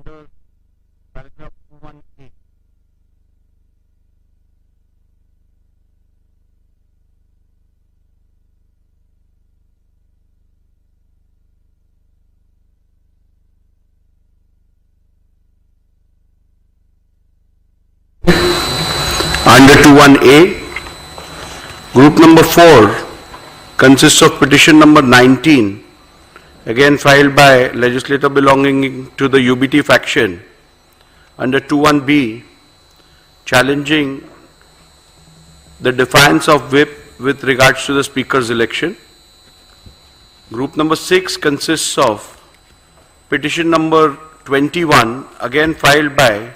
under paragraph 21A. Under 21A, group number 4 consists of petition number 19, again filed by legislator belonging to the UBT faction. Under 21B, challenging the defiance of whip with regards to the speaker's election. Group number 6 consists of petition number 21, again filed by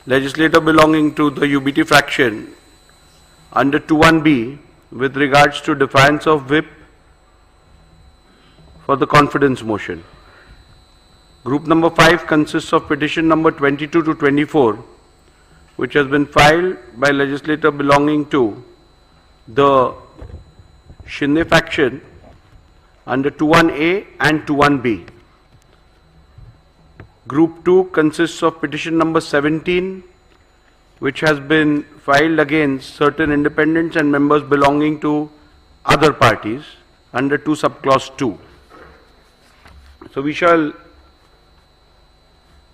legislator belonging to the UBT faction under 21B with regards to defiance of whip for the confidence motion. Group number 5 consists of petition number 22 to 24, which has been filed by legislator belonging to the Shinde faction under 21A and 21B. Group 2 consists of petition number 17, which has been filed against certain independents and members belonging to other parties under 2 subclause 2. So we shall,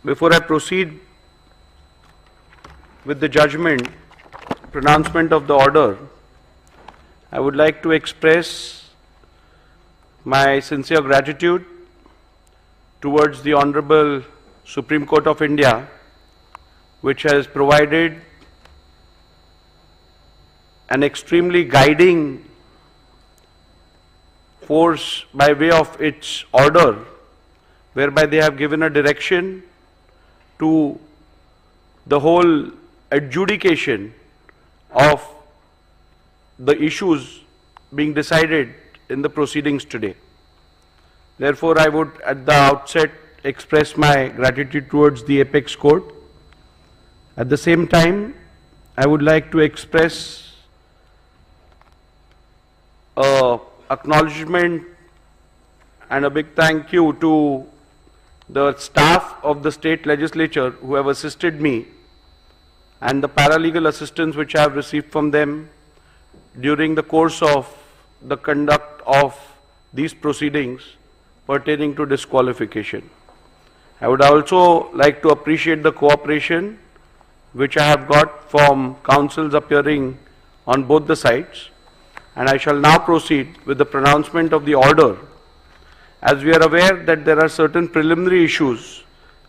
before I proceed with the judgment, pronouncement of the order, I would like to express my sincere gratitude towards the Honorable Supreme Court of India, which has provided an extremely guiding force by way of its order, whereby they have given a direction to the whole adjudication of the issues being decided in the proceedings today. Therefore, I would at the outset express my gratitude towards the Apex Court. At the same time, I would like to express acknowledgement and a big thank you to the staff of the state legislature who have assisted me and the paralegal assistance which I have received from them during the course of the conduct of these proceedings pertaining to disqualification. I would also like to appreciate the cooperation which I have got from counsels appearing on both the sides, and I shall now proceed with the pronouncement of the order. As we are aware that there are certain preliminary issues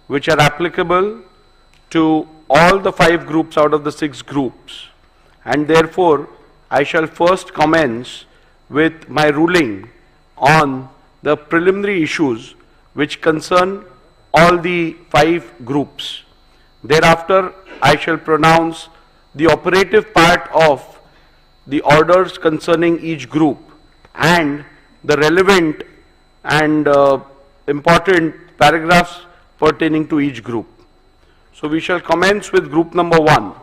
which are applicable to all the 5 groups out of the 6 groups, and therefore I shall first commence with my ruling on the preliminary issues which concern all the 5 groups. Thereafter, I shall pronounce the operative part of the orders concerning each group and the relevant and important paragraphs pertaining to each group. So we shall commence with group number 1.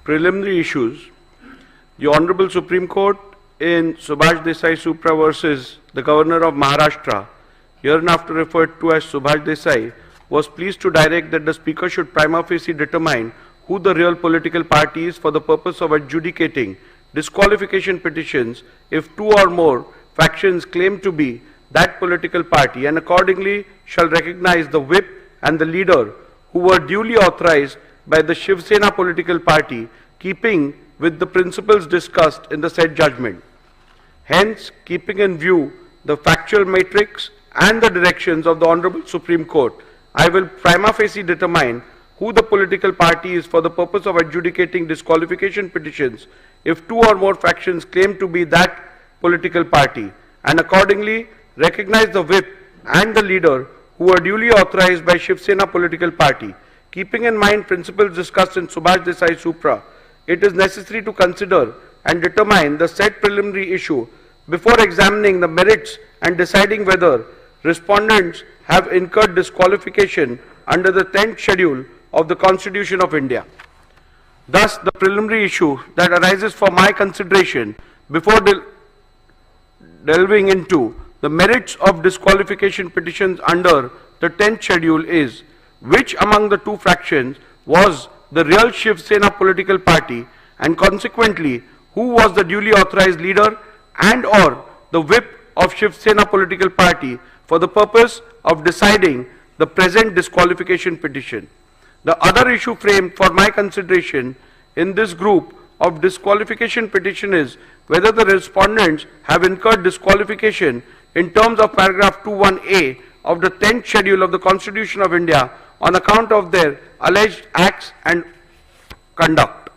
Preliminary issues. The Honorable Supreme Court in Subhash Desai Supra versus the Governor of Maharashtra, hereinafter referred to as Subhash Desai, was pleased to direct that the Speaker should prima facie determine who the real political party is for the purpose of adjudicating disqualification petitions if 2 or more factions claim to be that political party, and accordingly shall recognize the whip and the leader who were duly authorized by the Shiv Sena political party, keeping with the principles discussed in the said judgment. Hence, keeping in view the factual matrix and the directions of the Honorable Supreme Court, I will prima facie determine who the political party is for the purpose of adjudicating disqualification petitions if 2 or more factions claim to be that political party, and accordingly recognize the whip and the leader who are duly authorized by Shiv Sena political party. Keeping in mind principles discussed in Subhash Desai Supra, it is necessary to consider and determine the said preliminary issue before examining the merits and deciding whether respondents have incurred disqualification under the 10th schedule of the Constitution of India. Thus, the preliminary issue that arises for my consideration before delving into the merits of disqualification petitions under the 10th schedule is, which among the two fractions was the real Shiv Sena political party, and consequently who was the duly authorized leader and or the whip of Shiv Sena political party for the purpose of deciding the present disqualification petition. The other issue framed for my consideration in this group of disqualification petition is whether the respondents have incurred disqualification in terms of paragraph 21A of the 10th schedule of the Constitution of India on account of their alleged acts and conduct.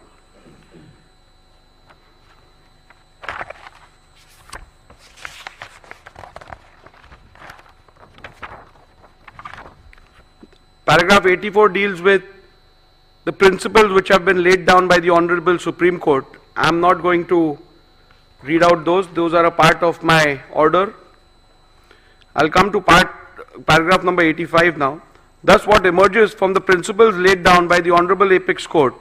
Paragraph 84 deals with the principles which have been laid down by the Honorable Supreme Court. I am not going to read out those are a part of my order. I'll come to paragraph number 85 now. Thus, what emerges from the principles laid down by the Honorable Apex Court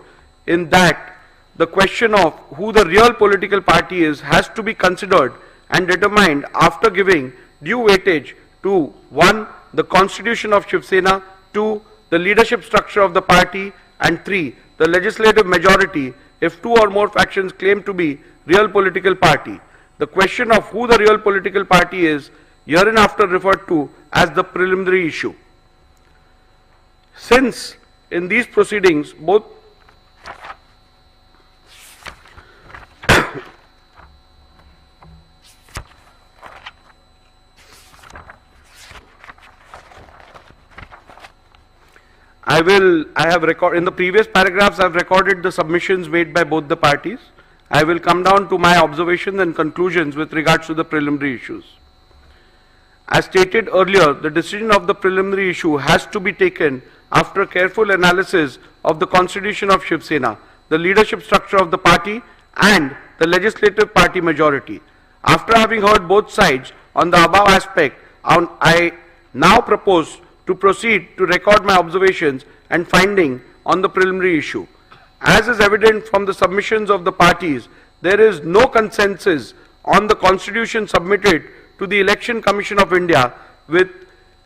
in that the question of who the real political party is has to be considered and determined after giving due weightage to 1. The Constitution of Shiv Sena, 2. The leadership structure of the party, and 3. The legislative majority if two or more factions claim to be real political party. The question of who the real political party is hereinafter referred to as the preliminary issue. Since in these proceedings both in the previous paragraphs I have recorded the submissions made by both the parties. I will come down to my observations and conclusions with regards to the preliminary issues. As stated earlier, the decision of the preliminary issue has to be taken after careful analysis of the Constitution of Shiv Sena, the leadership structure of the party and the legislative party majority. After having heard both sides on the above aspect, I now propose to proceed to record my observations and finding on the preliminary issue. As is evident from the submissions of the parties, there is no consensus on the Constitution submitted to the Election Commission of India with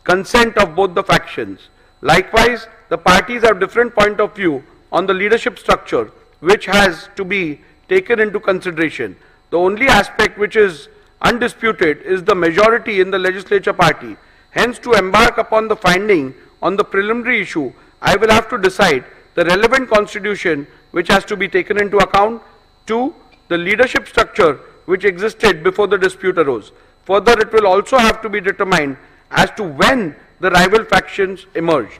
consent of both the factions. Likewise, the parties have different point of view on the leadership structure, which has to be taken into consideration. The only aspect which is undisputed is the majority in the legislature party. Hence, to embark upon the finding on the preliminary issue, I will have to decide the relevant constitution which has to be taken into account. 2. The leadership structure which existed before the dispute arose. Further, it will also have to be determined as to when the rival factions emerged.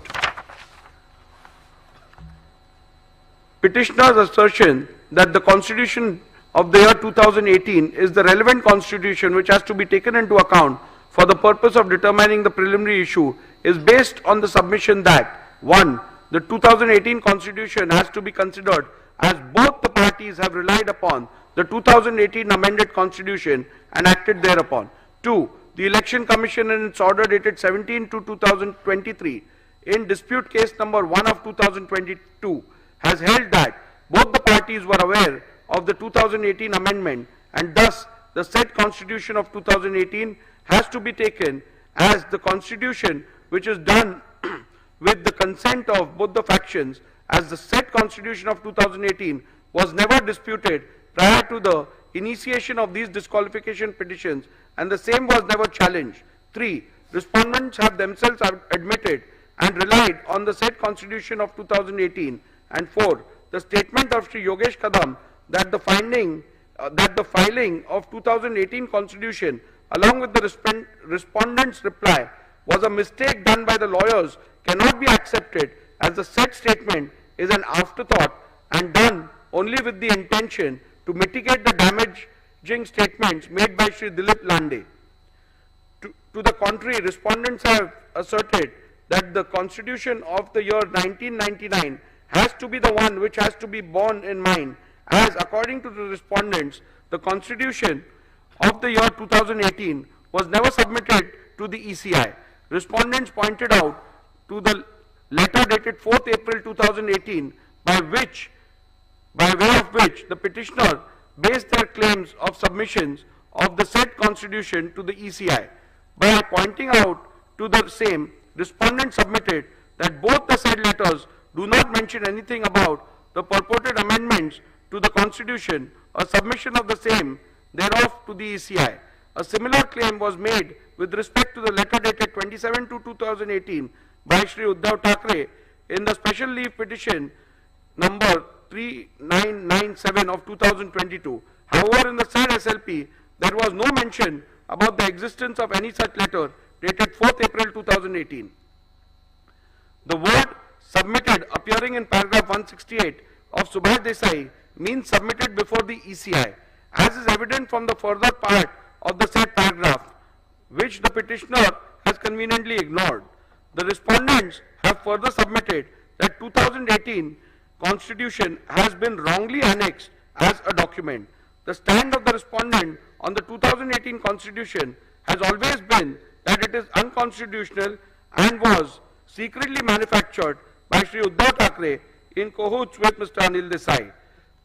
Petitioner's assertion that the Constitution of the year 2018 is the relevant constitution which has to be taken into account for the purpose of determining the preliminary issue is based on the submission that 1. The 2018 Constitution has to be considered as both the parties have relied upon the 2018 amended Constitution and acted thereupon. 2. The Election Commission in its order dated 17/2/2023 in dispute case number 1 of 2022 has held that both the parties were aware of the 2018 amendment and thus the said Constitution of 2018 has to be taken as the Constitution which is done with the consent of both the factions, as the said Constitution of 2018 was never disputed prior to the initiation of these disqualification petitions and the same was never challenged. 3. Respondents have themselves admitted and relied on the said Constitution of 2018. And 4. The statement of Sri Yogesh Kadam that the filing of 2018 Constitution along with the respondent's reply was a mistake done by the lawyers cannot be accepted, as the said statement is an afterthought and done only with the intention to mitigate the damaging statements made by Sri Dilip Lande. To the contrary, respondents have asserted that the Constitution of the year 1999 has to be the one which has to be borne in mind, as according to the respondents, the Constitution of the year 2018 was never submitted to the ECI. Respondents pointed out to the letter dated 4th April 2018 by way of which the petitioner based their claims of submissions of the said constitution to the ECI. By pointing out to the same, respondent submitted that both the said letters do not mention anything about the purported amendments to the constitution or submission of the same thereof to the ECI. A similar claim was made with respect to the letter dated 27/2/2018 by Shri Uddhav Thackeray in the special leave petition number 3997 of 2022. However, in the said SLP, there was no mention about the existence of any such letter dated 4th April 2018. The word submitted appearing in paragraph 168 of Subhash Desai means submitted before the ECI, as is evident from the further part of the said paragraph, which the petitioner has conveniently ignored. The respondents have further submitted that 2018 Constitution has been wrongly annexed as a document. The stand of the respondent on the 2018 Constitution has always been that it is unconstitutional and was secretly manufactured by Shri Uddhav Thackeray in cahoots with Mr. Anil Desai.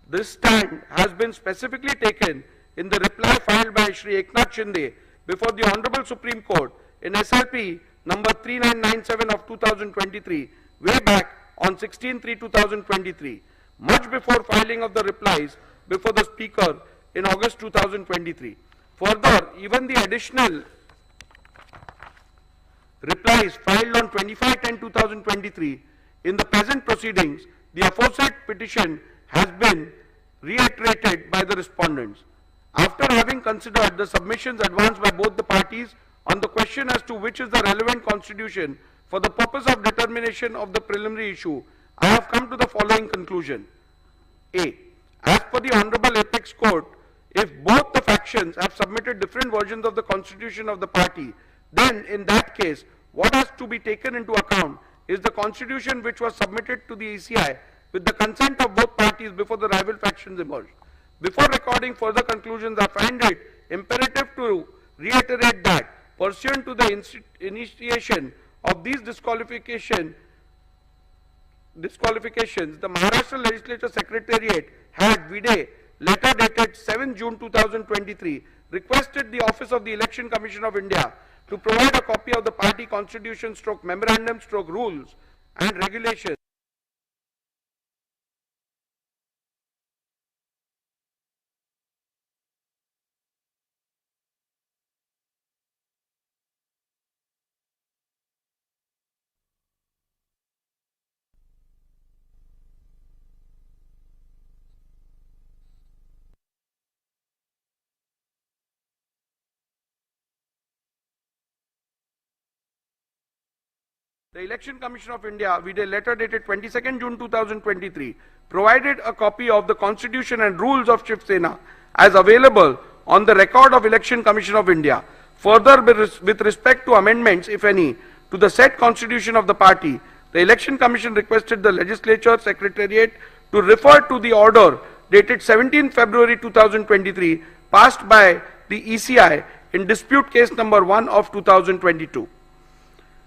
This stand has been specifically taken in the reply filed by Shri Eknath Shinde before the Honorable Supreme Court in SLP number 3997 of 2023, way back on 16/3/2023, much before filing of the replies before the Speaker in August 2023. Further, even the additional replies filed on 25/10/2023 in the present proceedings, the aforesaid petition has been reiterated by the respondents. After having considered the submissions advanced by both the parties on the question as to which is the relevant constitution for the purpose of determination of the preliminary issue, I have come to the following conclusion. A. As per the Honorable Apex Court, if both the factions have submitted different versions of the constitution of the party, then in that case, what has to be taken into account is the constitution which was submitted to the ECI with the consent of both parties before the rival factions emerged. Before recording further conclusions, I find it imperative to reiterate that pursuant to the initiation of these disqualifications, the Maharashtra Legislature Secretariat had vide letter dated 7 June 2023 requested the Office of the Election Commission of India to provide a copy of the party constitution / memorandum / rules and regulations The Election Commission of India, with a letter dated 22nd June 2023, provided a copy of the Constitution and rules of Shiv Sena as available on the record of Election Commission of India. Further, with respect to amendments, if any, to the said Constitution of the party, the Election Commission requested the Legislature Secretariat to refer to the order dated 17 February 2023, passed by the ECI in dispute case number 1 of 2022.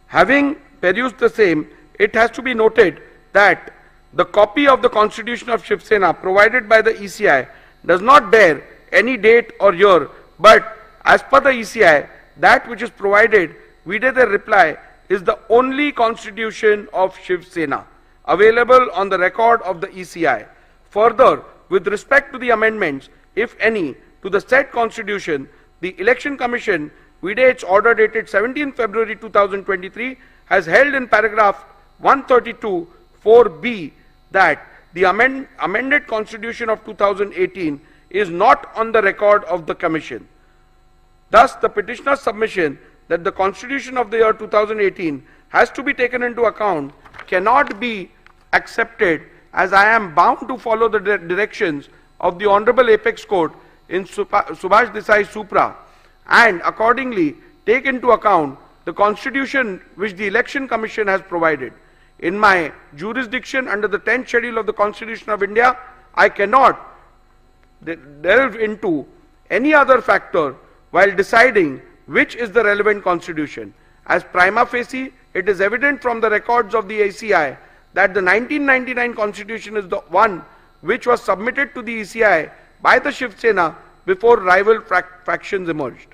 Having perused the same, it has to be noted that the copy of the Constitution of Shiv Sena provided by the ECI does not bear any date or year, but as per the ECI, that which is provided vide the reply is the only Constitution of Shiv Sena available on the record of the ECI. Further, with respect to the amendments, if any, to the said Constitution, the Election Commission, vide its order dated 17 February 2023, has held in paragraph 132 4b that the amended Constitution of 2018 is not on the record of the Commission. Thus, the petitioner's submission that the Constitution of the year 2018 has to be taken into account cannot be accepted, as I am bound to follow the directions of the Honorable Apex Court in Subhash Desai Supra, and accordingly take into account the Constitution which the Election Commission has provided. In my jurisdiction under the 10th schedule of the Constitution of India, I cannot delve into any other factor while deciding which is the relevant Constitution. as prima facie, it is evident from the records of the ECI that the 1999 constitution is the one which was submitted to the ECI by the Shiv Sena before rival factions emerged.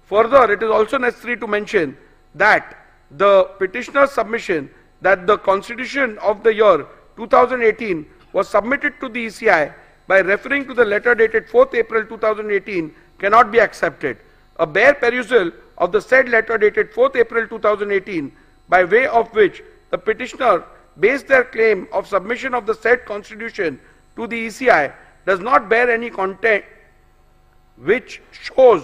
Further, it is also necessary to mention that the petitioner's submission that the constitution of the year 2018 was submitted to the ECI by referring to the letter dated 4th April 2018 cannot be accepted. A bare perusal of the said letter dated 4th April 2018, by way of which the petitioner based their claim of submission of the said constitution to the ECI, does not bear any content which shows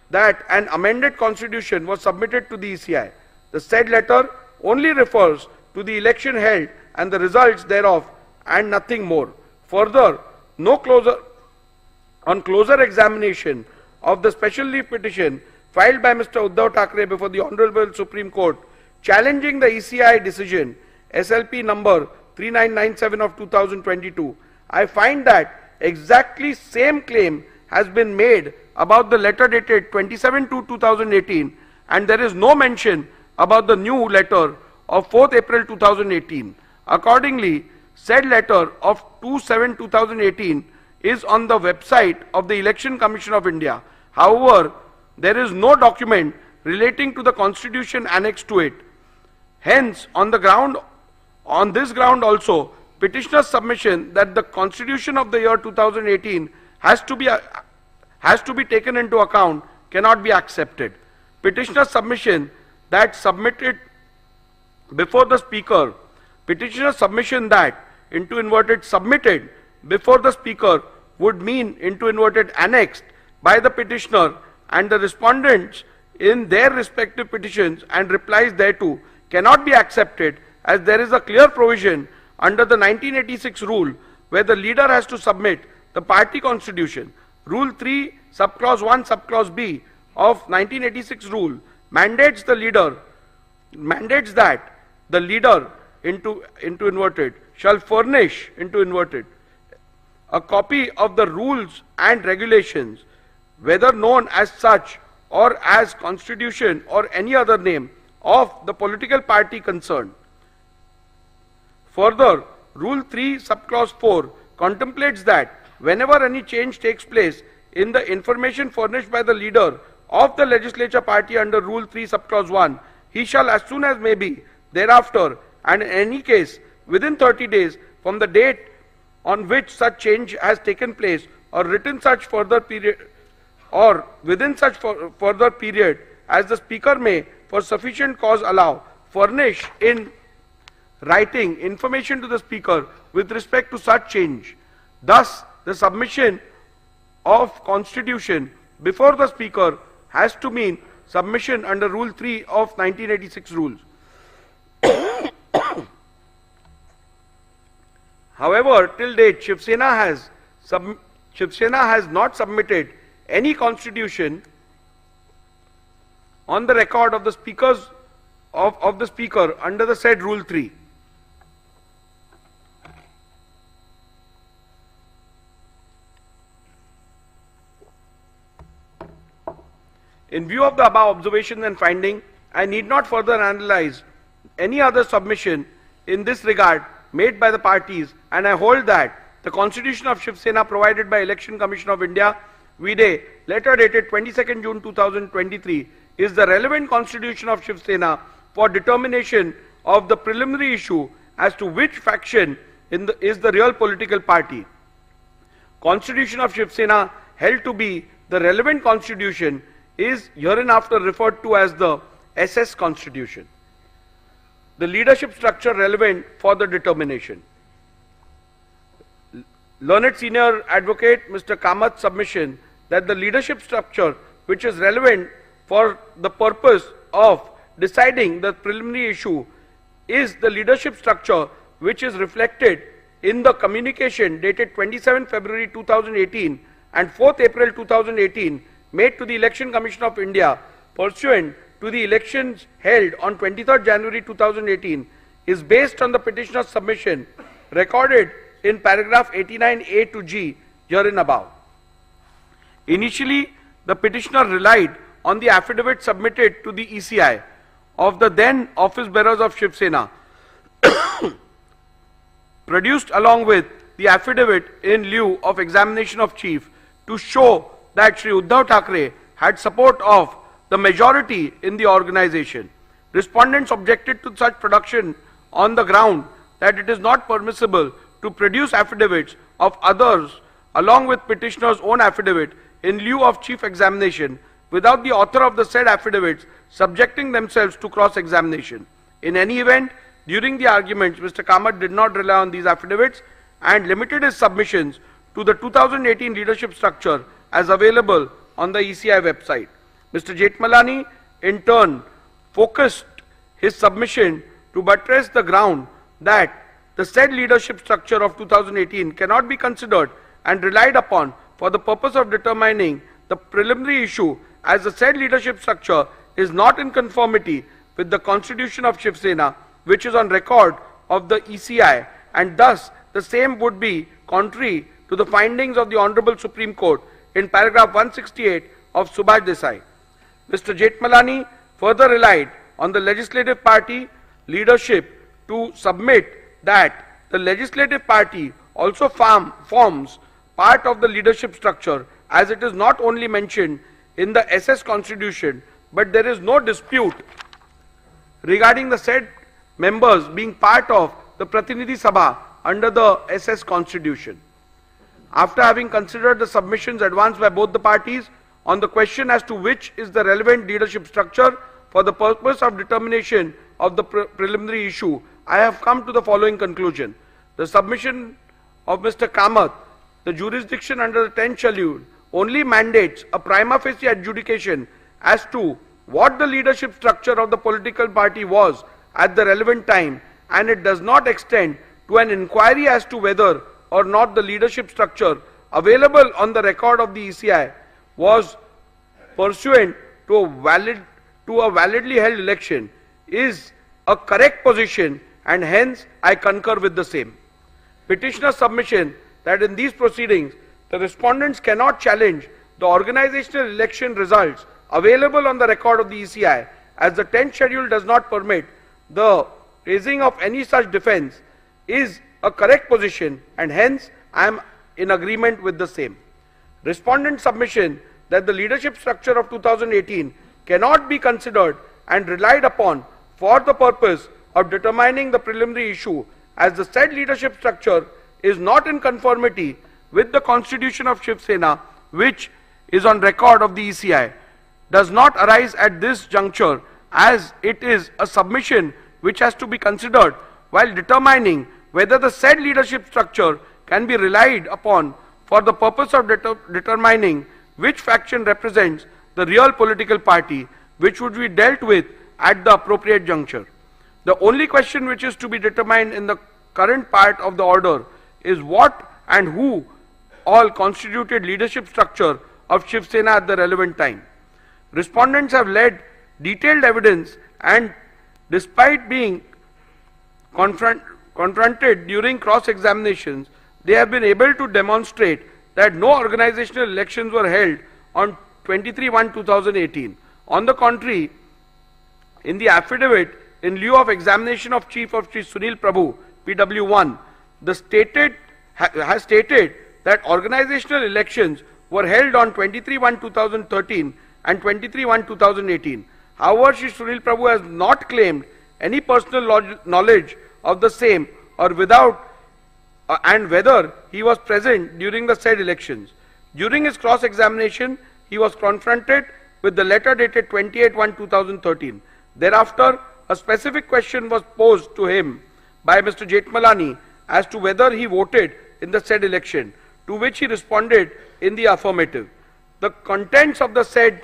that an amended constitution was submitted to the ECI. The said letter only refers to the election held and the results thereof and nothing more. Further, on closer examination of the special leave petition filed by Mr. Uddhav Thackeray before the Honorable Supreme Court challenging the ECI decision SLP number 3997 of 2022, I find that exactly same claim has been made about the letter dated 27/2/2018, and there is no mention about the new letter of 4th April 2018. Accordingly, said letter of 2/7/2018 is on the website of the Election Commission of India. However, there is no document relating to the constitution annexed to it. Hence, on this ground also, petitioner's submission that the constitution of the year 2018 has to be taken into account cannot be accepted. Petitioner's submission that submitted before the speaker, petitioner's submission that into inverted submitted before the speaker would mean into inverted annexed by the petitioner and the respondents in their respective petitions and replies thereto cannot be accepted, as there is a clear provision under the 1986 rule where the leader has to submit the party constitution. Rule 3 subclause 1 subclause B of 1986 rule mandates that the leader into inverted shall furnish into inverted a copy of the rules and regulations, whether known as such or as constitution or any other name, of the political party concerned. Further, Rule 3 subclause 4 contemplates that whenever any change takes place in the information furnished by the leader of the legislature party under Rule 3 subclause 1, he shall as soon as may be thereafter, and in any case within 30 days from the date on which such change has taken place, or within such further period as the speaker may for sufficient cause allow, furnish in writing information to the speaker with respect to such change. Thus, the submission of constitution before the speaker has to mean submission under Rule 3 of 1986 rules. However, till date, Shiv Sena has not submitted any constitution on the record of the speakers of the speaker under the said Rule 3. In view of the above observations and finding, I need not further analyze any other submission in this regard made by the parties, and I hold that the constitution of Shiv Sena provided by Election Commission of India, vide letter dated 22nd June 2023, is the relevant constitution of Shiv Sena for determination of the preliminary issue as to which faction is the real political party. Constitution of Shiv Sena held to be the relevant constitution is hereinafter referred to as the SS Constitution. The leadership structure relevant for the determination. Learned Senior Advocate Mr. Kamath's submission that the leadership structure which is relevant for the purpose of deciding the preliminary issue is the leadership structure which is reflected in the communication dated 27 February 2018 and 4th April 2018 made to the Election Commission of India pursuant to the elections held on 23rd January 2018 is based on the petitioner's submission recorded in paragraph 89A to G herein above. Initially, the petitioner relied on the affidavit submitted to the ECI, of the then office bearers of Shiv Sena produced along with the affidavit in lieu of examination of chief to show that Shri Uddhav Thackeray had support of the majority in the organization. Respondents objected to such production on the ground that it is not permissible to produce affidavits of others along with petitioner's own affidavit in lieu of chief examination without the author of the said affidavits subjecting themselves to cross-examination. In any event, during the arguments, Mr. Kamath did not rely on these affidavits and limited his submissions to the 2018 leadership structure as available on the ECI website. Mr. Jethmalani, in turn, focused his submission to buttress the ground that the said leadership structure of 2018 cannot be considered and relied upon for the purpose of determining the preliminary issue, as the said leadership structure is not in conformity with the constitution of Shiv Sena, which is on record of the ECI, and thus the same would be contrary to the findings of the Honorable Supreme Court in paragraph 168 of Subhash Desai. Mr. Jethmalani further relied on the legislative party leadership to submit that the legislative party also forms part of the leadership structure, as it is not only mentioned in the SS Constitution, but there is no dispute regarding the said members being part of the Pratinidhi Sabha under the SS Constitution. After having considered the submissions advanced by both the parties on the question as to which is the relevant leadership structure for the purpose of determination of the preliminary issue, I have come to the following conclusion. The submission of Mr. Kamath, the jurisdiction under the 10th schedule, only mandates a prima facie adjudication as to what the leadership structure of the political party was at the relevant time, and it does not extend to an inquiry as to whether or not the leadership structure available on the record of the ECI was pursuant to a validly held election is a correct position, and hence I concur with the same. Petitioner's submission that in these proceedings the respondents cannot challenge the organizational election results available on the record of the ECI, as the 10th schedule does not permit the raising of any such defense, is a correct position, and hence I am in agreement with the same. Respondent submission that the leadership structure of 2018 cannot be considered and relied upon for the purpose of determining the preliminary issue, as the said leadership structure is not in conformity with the constitution of Shiv Sena, which is on record of the ECI, does not arise at this juncture, as it is a submission which has to be considered while determining whether the said leadership structure can be relied upon for the purpose of determining which faction represents the real political party, which would be dealt with at the appropriate juncture. The only question which is to be determined in the current part of the order is what and who all constituted leadership structure of Shiv Sena at the relevant time. Respondents have led detailed evidence, and despite being confronted during cross-examinations, they have been able to demonstrate that no organizational elections were held on 23/1/2018. On the contrary, in the affidavit in lieu of examination of Chief of Shri Sunil Prabhu, PW1, has stated that organizational elections were held on 23/1/2013 and 23/1/2018. However, Shri Sunil Prabhu has not claimed any personal knowledge of the same or without and whether he was present during the said elections. During his cross-examination, he was confronted with the letter dated 28/1/2013. Thereafter, a specific question was posed to him by Mr. Jethmalani as to whether he voted in the said election, to which he responded in the affirmative. The contents of the said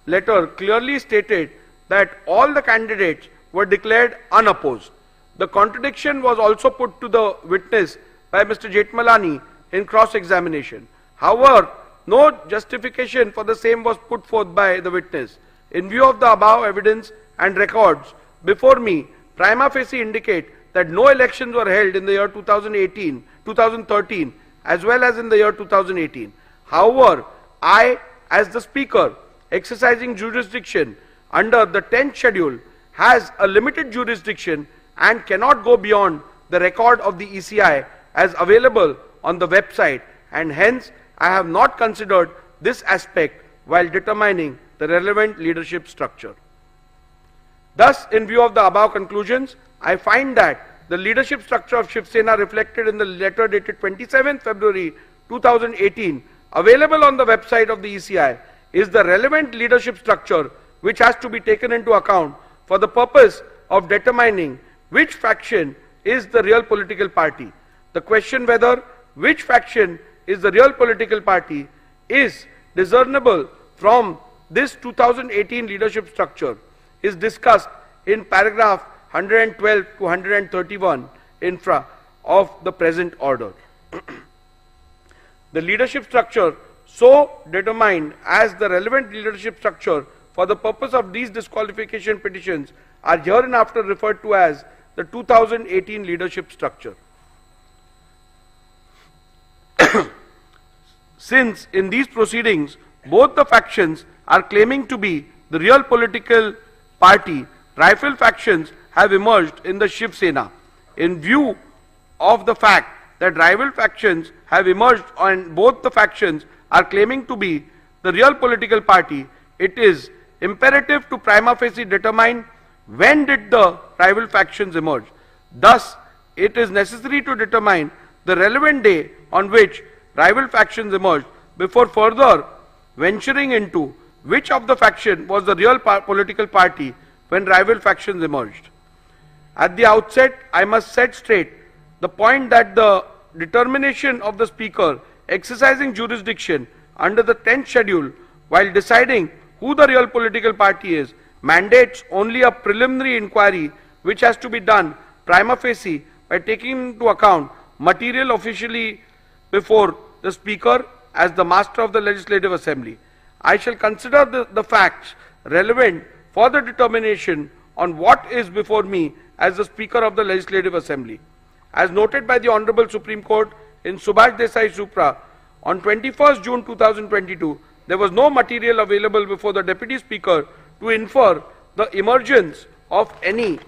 letter clearly stated that all the candidates were declared unopposed. The contradiction was also put to the witness by Mr. Jethmalani in cross-examination. However, no justification for the same was put forth by the witness. In view of the above evidence and records before me, prima facie indicate that no elections were held in the year 2013 as well as in the year 2018. However, I, as the speaker, exercising jurisdiction, under the 10th schedule has a limited jurisdiction and cannot go beyond the record of the ECI as available on the website, and hence I have not considered this aspect while determining the relevant leadership structure. Thus, in view of the above conclusions, I find that the leadership structure of Shiv Sena reflected in the letter dated 27th February 2018 available on the website of the ECI is the relevant leadership structure which has to be taken into account for the purpose of determining which faction is the real political party. The question whether which faction is the real political party is discernible from this 2018 leadership structure is discussed in paragraph 112 to 131 infra of the present order. The leadership structure so determined as the relevant leadership structure for the purpose of these disqualification petitions are hereinafter referred to as the 2018 leadership structure. Since in these proceedings both the factions are claiming to be the real political party, rival factions have emerged in the Shiv Sena. In view of the fact that rival factions have emerged and both the factions are claiming to be the real political party, it is imperative to prima facie determine when did the rival factions emerge. Thus, it is necessary to determine the relevant day on which rival factions emerged before further venturing into which of the faction was the real political party when rival factions emerged. At the outset, I must set straight the point that the determination of the Speaker exercising jurisdiction under the 10th schedule while deciding who the real political party is mandates only a preliminary inquiry which has to be done prima facie by taking into account material officially before the Speaker as the Master of the Legislative Assembly. I shall consider the facts relevant for the determination on what is before me as the Speaker of the Legislative Assembly. As noted by the Honorable Supreme Court in Subhash Desai Supra, on 21st June 2022, there was no material available before the Deputy Speaker to infer the emergence of any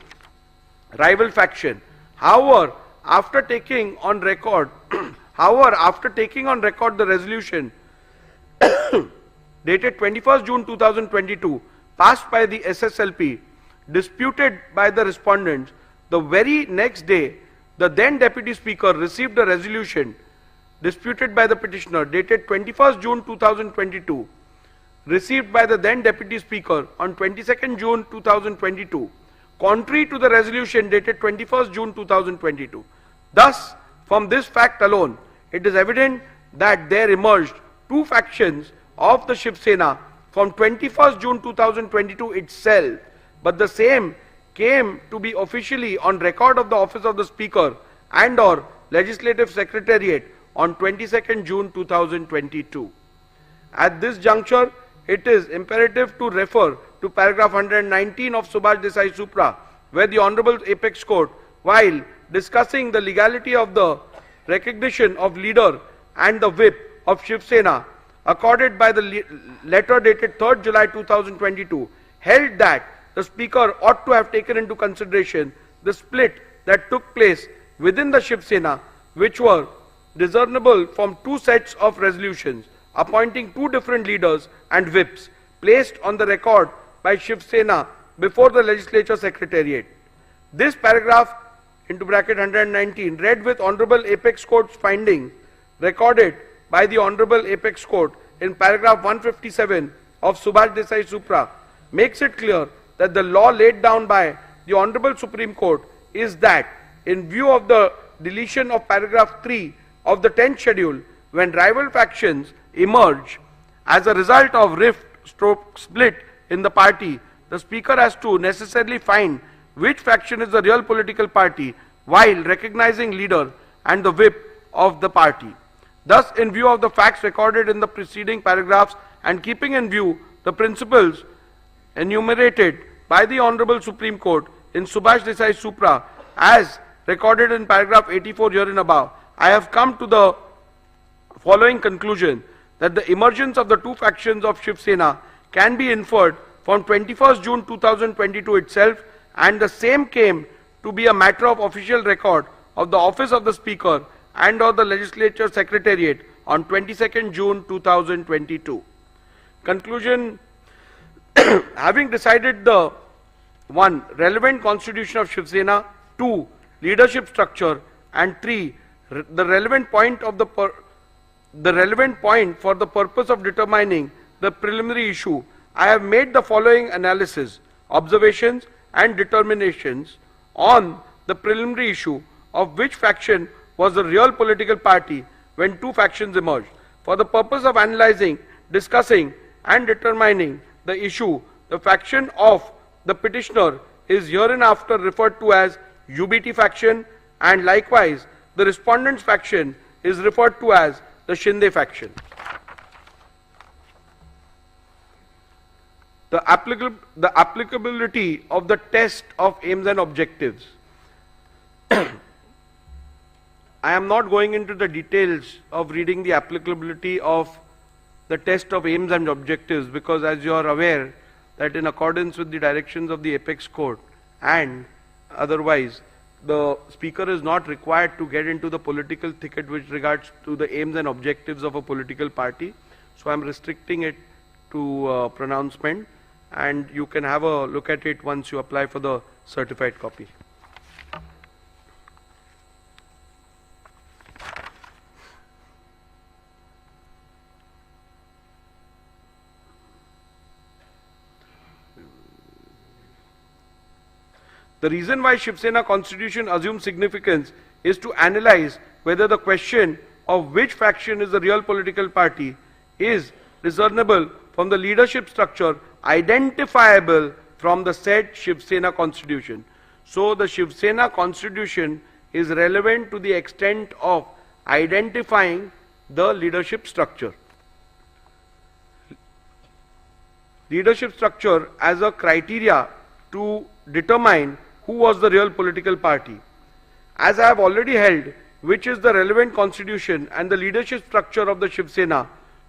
rival faction. However, after taking on record the resolution dated 21st June 2022 passed by the SSLP, disputed by the respondents, the very next day the then Deputy Speaker received a resolution disputed by the petitioner dated 21st June 2022, received by the then Deputy Speaker on 22nd June 2022, contrary to the resolution dated 21st June 2022. Thus, from this fact alone, it is evident that there emerged two factions of the Shiv Sena from 21st June 2022 itself, but the same came to be officially on record of the office of the Speaker and or Legislative Secretariat on 22nd June 2022. At this juncture, it is imperative to refer to paragraph 119 of Subhash Desai Supra, where the Honorable Apex Court, while discussing the legality of the recognition of leader and the whip of Shiv Sena accorded by the letter dated 3rd July 2022, held that the Speaker ought to have taken into consideration the split that took place within the Shiv Sena, which were discernible from two sets of resolutions appointing two different leaders and whips placed on the record by Shiv Sena before the Legislature Secretariat. This paragraph into bracket 119 read with Honorable Apex Court's findings recorded by the Honorable Apex Court in paragraph 157 of Subhash Desai Supra makes it clear that the law laid down by the Honorable Supreme Court is that in view of the deletion of paragraph 3 of the 10th schedule, when rival factions emerge as a result of rift/split in the party, the Speaker has to necessarily find which faction is the real political party while recognizing leader and the whip of the party. Thus, in view of the facts recorded in the preceding paragraphs and keeping in view the principles enumerated by the Honorable Supreme Court in Subhash Desai Supra as recorded in paragraph 84 herein above, I have come to the following conclusion that the emergence of the two factions of Shiv Sena can be inferred from 21st June 2022 itself, and the same came to be a matter of official record of the office of the Speaker and of the Legislature Secretariat on 22nd June 2022. Conclusion: having decided the 1. relevant constitution of Shiv Sena, 2. leadership structure, and 3. the relevant point for the purpose of determining the preliminary issue, I have made the following analysis, observations, and determinations on the preliminary issue of which faction was the real political party when two factions emerged. For the purpose of analyzing, discussing, and determining the issue, the faction of the petitioner is hereinafter referred to as UBT faction, and likewise the respondent's faction is referred to as the Shinde faction. The applicability of the test of aims and objectives. I am not going into the details of reading the applicability of the test of aims and objectives, because as you are aware that in accordance with the directions of the Apex Court and otherwise, the Speaker is not required to get into the political thicket with regards to the aims and objectives of a political party. So I am restricting it to pronouncement, and you can have a look at it once you apply for the certified copy. The reason why Shiv Sena constitution assumes significance is to analyze whether the question of which faction is the real political party is discernible from the leadership structure identifiable from the said Shiv Sena constitution. So the Shiv Sena constitution is relevant to the extent of identifying the leadership structure. Leadership structure as a criteria to determine who was the real political party. As I have already held which is the relevant constitution and the leadership structure of the Shiv Sena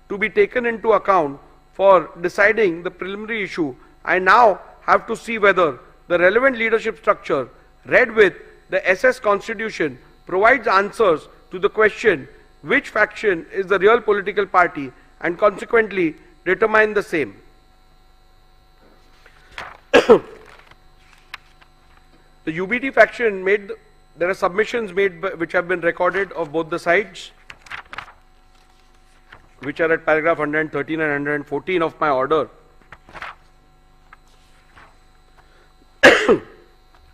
to be taken into account for deciding the preliminary issue, I now have to see whether the relevant leadership structure read with the SS constitution provides answers to the question which faction is the real political party, and consequently determine the same. The UBT faction made, there are submissions made which have been recorded of both the sides, which are at paragraph 113 and 114 of my order.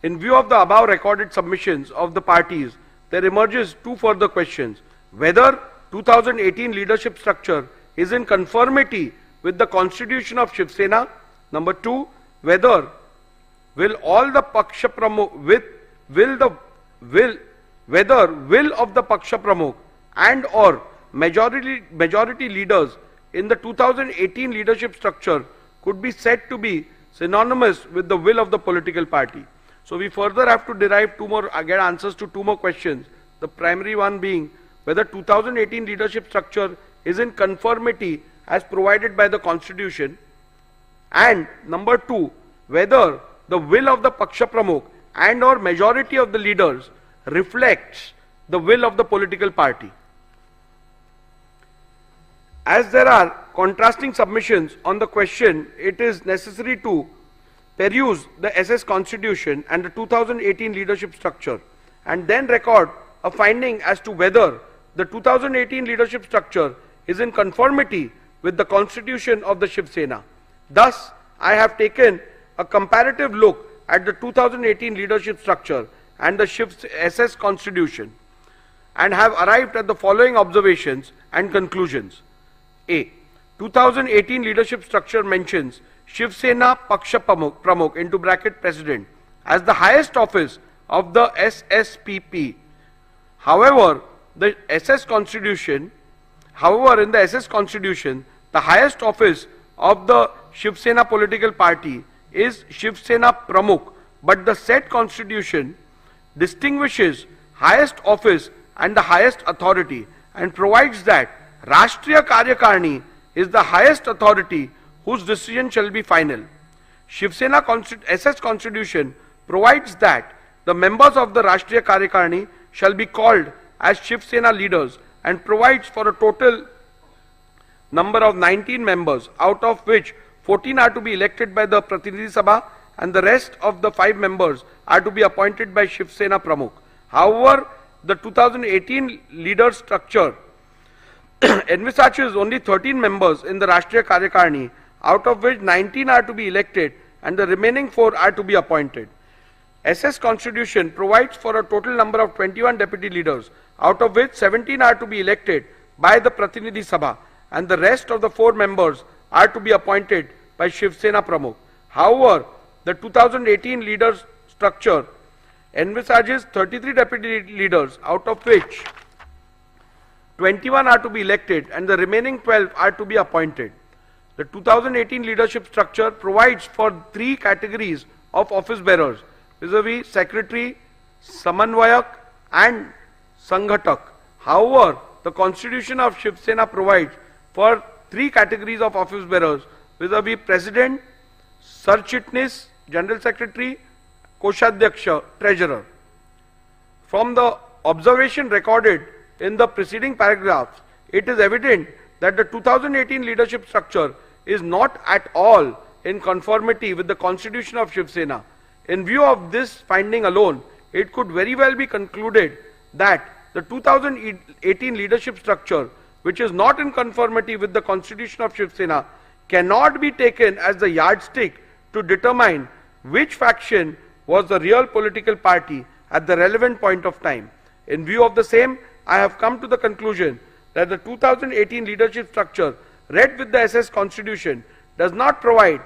In view of the above recorded submissions of the parties, there emerges two further questions: whether 2018 leadership structure is in conformity with the constitution of Shiv Sena. Number two, whether will all the Paksha Pramukh whether will of the Paksha Pramukh and or majority leaders in the 2018 leadership structure could be said to be synonymous with the will of the political party. So we further have to derive get answers to two more questions. The primary one being whether 2018 leadership structure is in conformity as provided by the constitution, and number two, whether the will of the Paksha Pramukh and or majority of the leaders reflects the will of the political party. As there are contrasting submissions on the question, it is necessary to peruse the SS constitution and the 2018 leadership structure and then record a finding as to whether the 2018 leadership structure is in conformity with the constitution of the Shiv Sena. Thus, I have taken a comparative look at the 2018 leadership structure and the SS constitution and have arrived at the following observations and conclusions. A. 2018 leadership structure mentions Shiv Sena Paksha Pramukh into bracket president as the highest office of the SSPP. However, in the SS constitution, the highest office of the Shiv Sena political party is Shiv Sena Pramukh, but the said constitution distinguishes highest office and the highest authority and provides that Rashtriya Karyakarni is the highest authority whose decision shall be final. Shiv Sena SS Constitution provides that the members of the Rashtriya Karyakarni shall be called as Shiv Sena leaders and provides for a total number of 19 members, out of which 14 are to be elected by the Pratinidhi Sabha and the rest of the 5 members are to be appointed by Shiv Sena Pramukh. However, the 2018 leader structure envisages only 13 members in the Rashtriya Karyakarni, out of which 19 are to be elected and the remaining 4 are to be appointed. SS Constitution provides for a total number of 21 deputy leaders, out of which 17 are to be elected by the Pratinidhi Sabha and the rest of the 4 members are to be appointed by Shiv Sena Pramukh. However, the 2018 leaders structure envisages 33 deputy leaders, out of which 21 are to be elected and the remaining 12 are to be appointed. The 2018 leadership structure provides for 3 categories of office bearers, vis-a-vis Secretary, Samanvayak and Sanghatak. However, the constitution of Shiv Sena provides for 3 categories of office bearers, vis-a-vis President, Sarchitnis, General Secretary, Koshadhyaksha, Treasurer. From the observation recorded in the preceding paragraphs, it is evident that the 2018 leadership structure is not at all in conformity with the constitution of Shiv Sena. In view of this finding alone, it could very well be concluded that the 2018 leadership structure, which is not in conformity with the constitution of Shiv Sena, cannot be taken as the yardstick to determine which faction was the real political party at the relevant point of time. In view of the same, I have come to the conclusion that the 2018 leadership structure read with the SS Constitution does not provide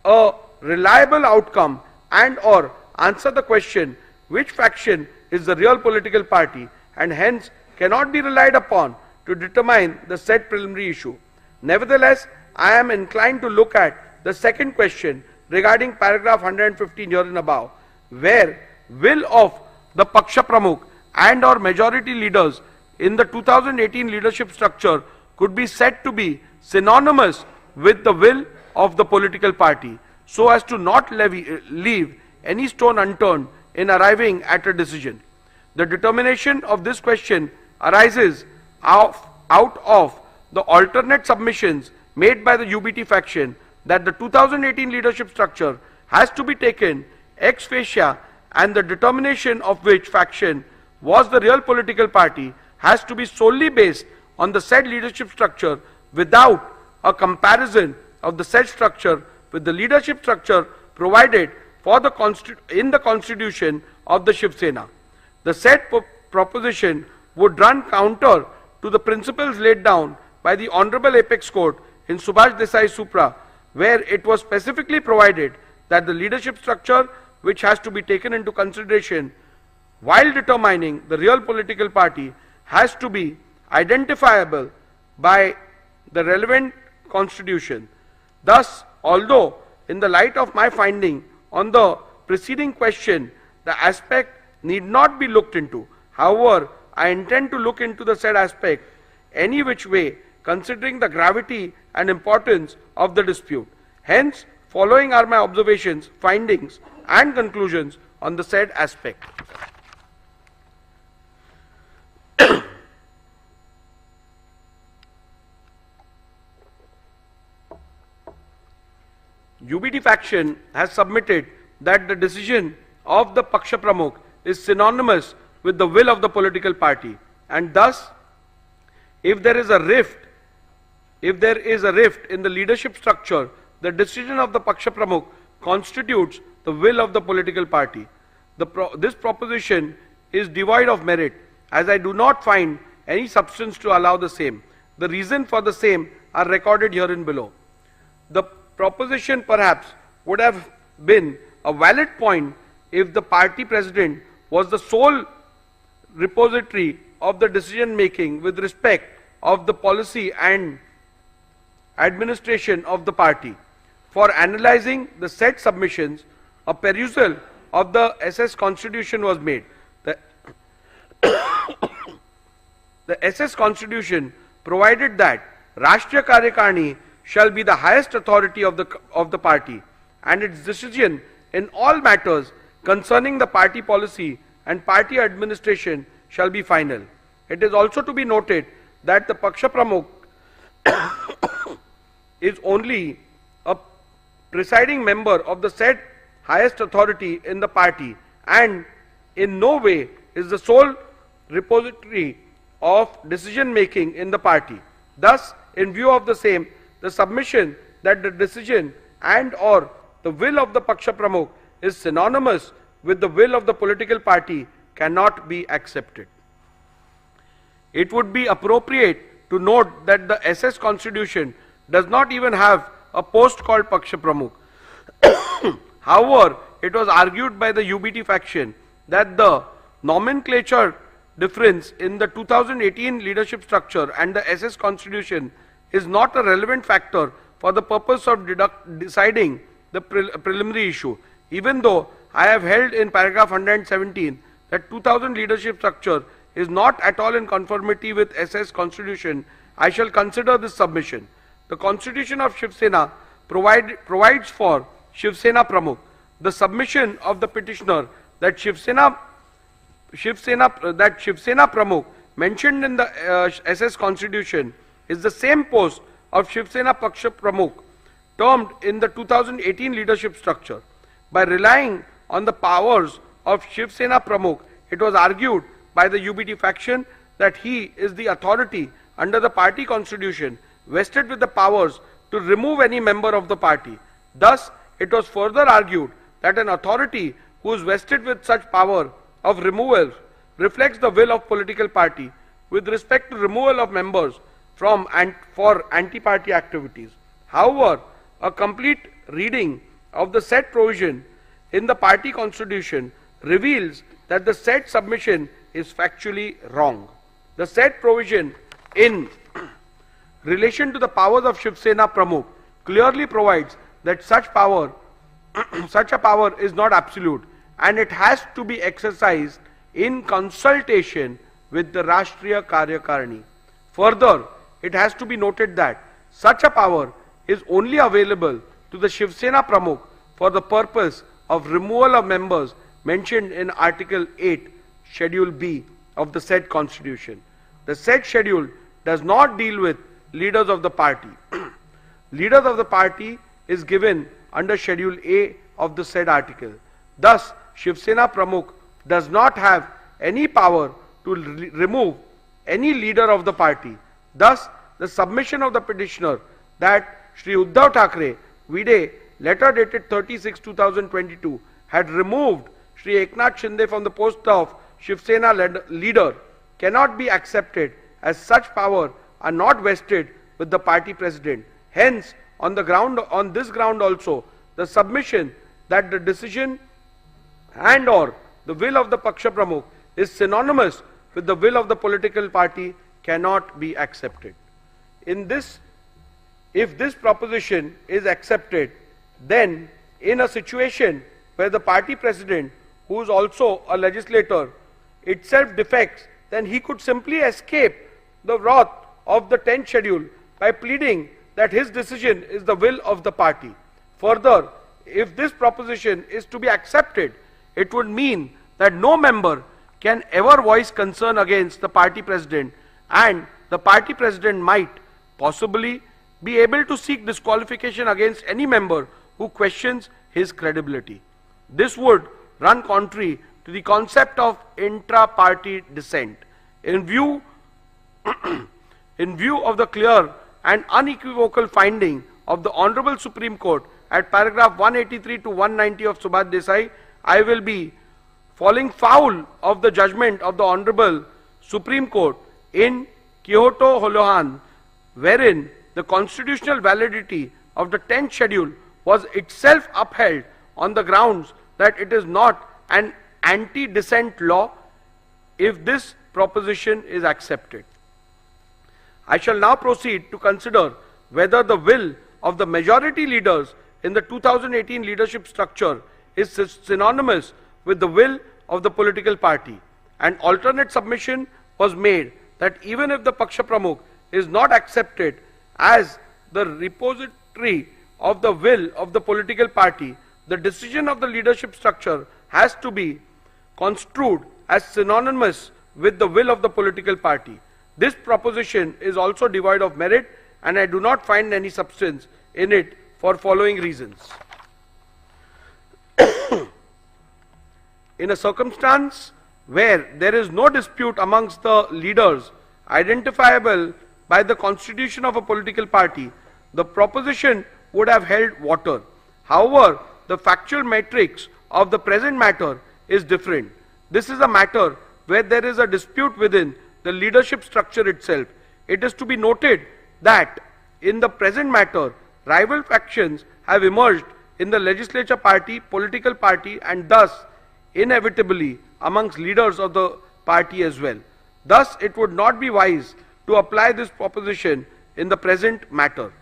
a reliable outcome and or answer the question which faction is the real political party, and hence cannot be relied upon to determine the said preliminary issue. Nevertheless, I am inclined to look at the second question regarding paragraph 115 herein above, where will of the Paksha Pramukh and or majority leaders in the 2018 leadership structure could be said to be synonymous with the will of the political party, so as to not leave any stone unturned in arriving at a decision. The determination of this question arises out of the alternate submissions made by the UBT faction that the 2018 leadership structure has to be taken ex facie, and the determination of which faction was the real political party has to be solely based on the said leadership structure without a comparison of the said structure with the leadership structure provided for in the constitution of the Shiv Sena. The said proposition would run counter to the principles laid down by the Honorable Apex Court in Subhash Desai Supra, where it was specifically provided that the leadership structure which has to be taken into consideration while determining the real political party has to be identifiable by the relevant constitution. Thus, although in the light of my finding on the preceding question, the aspect need not be looked into, however, I intend to look into the said aspect any which way, considering the gravity and importance of the dispute. Hence, following are my observations, findings and conclusions on the said aspect. UBT faction has submitted that the decision of the Paksha Pramukh is synonymous with the will of the political party, and thus if there is a rift in the leadership structure, the decision of the Paksha Pramukh constitutes the will of the political party. This proposition is devoid of merit, as I do not find any substance to allow the same. The reason for the same are recorded herein below. The proposition perhaps would have been a valid point if the party president was the sole repository of the decision making with respect of the policy and administration of the party. For analyzing the said submissions, a perusal of the SS Constitution was made. The SS Constitution provided that Rashtriya Karyakarni shall be the highest authority of the party, and its decision in all matters concerning the party policy and party administration shall be final. It is also to be noted that the Paksha Pramukh is only a presiding member of the said highest authority in the party and in no way is the sole repository of decision making in the party. Thus, in view of the same, the submission that the decision and or the will of the Paksha Pramukh is synonymous with the will of the political party cannot be accepted. It would be appropriate to note that the SS Constitution does not even have a post called Paksha Pramukh. However, it was argued by the UBT faction that the nomenclature difference in the 2018 leadership structure and the SS Constitution is not a relevant factor for the purpose of deciding the preliminary issue. Even though I have held in paragraph 117 that 2000 leadership structure is not at all in conformity with SS Constitution, I shall consider this submission. The Constitution of Shiv Sena provides for Shiv Sena Pramukh. The submission of the petitioner that Shiv Sena Pramukh mentioned in the SS Constitution is the same post of Shiv Sena Paksha Pramukh termed in the 2018 leadership structure. By relying on the powers of Shiv Sena Pramukh, it was argued by the UBT faction that he is the authority under the party constitution vested with the powers to remove any member of the party. Thus, it was further argued that an authority who is vested with such power of removal reflects the will of political party with respect to removal of members from and for anti-party activities. However, a complete reading of the said provision in the party constitution reveals that the said submission is factually wrong. The said provision in relation to the powers of Shiv Sena Pramukh clearly provides that such a power is not absolute and it has to be exercised in consultation with the Rashtriya Karyakarani. Further, it has to be noted that such a power is only available to the Shiv Sena Pramukh for the purpose of removal of members mentioned in Article 8, Schedule B of the said Constitution. The said schedule does not deal with leaders of the party. Leaders of the party is given under Schedule A of the said article. Thus, Shiv Sena Pramukh does not have any power to remove any leader of the party. Thus, the submission of the petitioner that Shri Uddhav Thackeray, vide letter dated 30/6/2022, had removed Shri Eknath Shinde from the post of Shiv Sena leader cannot be accepted, as such power are not vested with the party president. Hence, on this ground also, the submission that the decision and or the will of the Paksha Pramukh is synonymous with the will of the political party cannot be accepted. If this proposition is accepted, then in a situation where the party president, who is also a legislator, itself defects, then he could simply escape the wrath of the 10th schedule by pleading that his decision is the will of the party. Further, if this proposition is to be accepted, it would mean that no member can ever voice concern against the party president, and the party president might possibly be able to seek disqualification against any member who questions his credibility. This would run contrary to the concept of intra-party dissent. In view of the clear and unequivocal finding of the Honorable Supreme Court at paragraph 183 to 190 of Subhash Desai, I will be falling foul of the judgment of the Honorable Supreme Court in Kyoto Holohan, wherein the constitutional validity of the 10th schedule was itself upheld on the grounds that it is not an anti-dissent law if this proposition is accepted. I shall now proceed to consider whether the will of the majority leaders in the 2018 leadership structure is synonymous with the will of the political party. An alternate submission was made that even if the Paksha Pramukh is not accepted as the repository of the will of the political party, the decision of the leadership structure has to be construed as synonymous with the will of the political party. This proposition is also devoid of merit, and I do not find any substance in it for following reasons. In a circumstance where there is no dispute amongst the leaders identifiable by the constitution of a political party, the proposition would have held water. However, the factual matrix of the present matter is different. This is a matter where there is a dispute within the leadership structure itself. It is to be noted that in the present matter, rival factions have emerged in the legislature party, political party, and thus inevitably amongst leaders of the party as well. Thus, it would not be wise to apply this proposition in the present matter.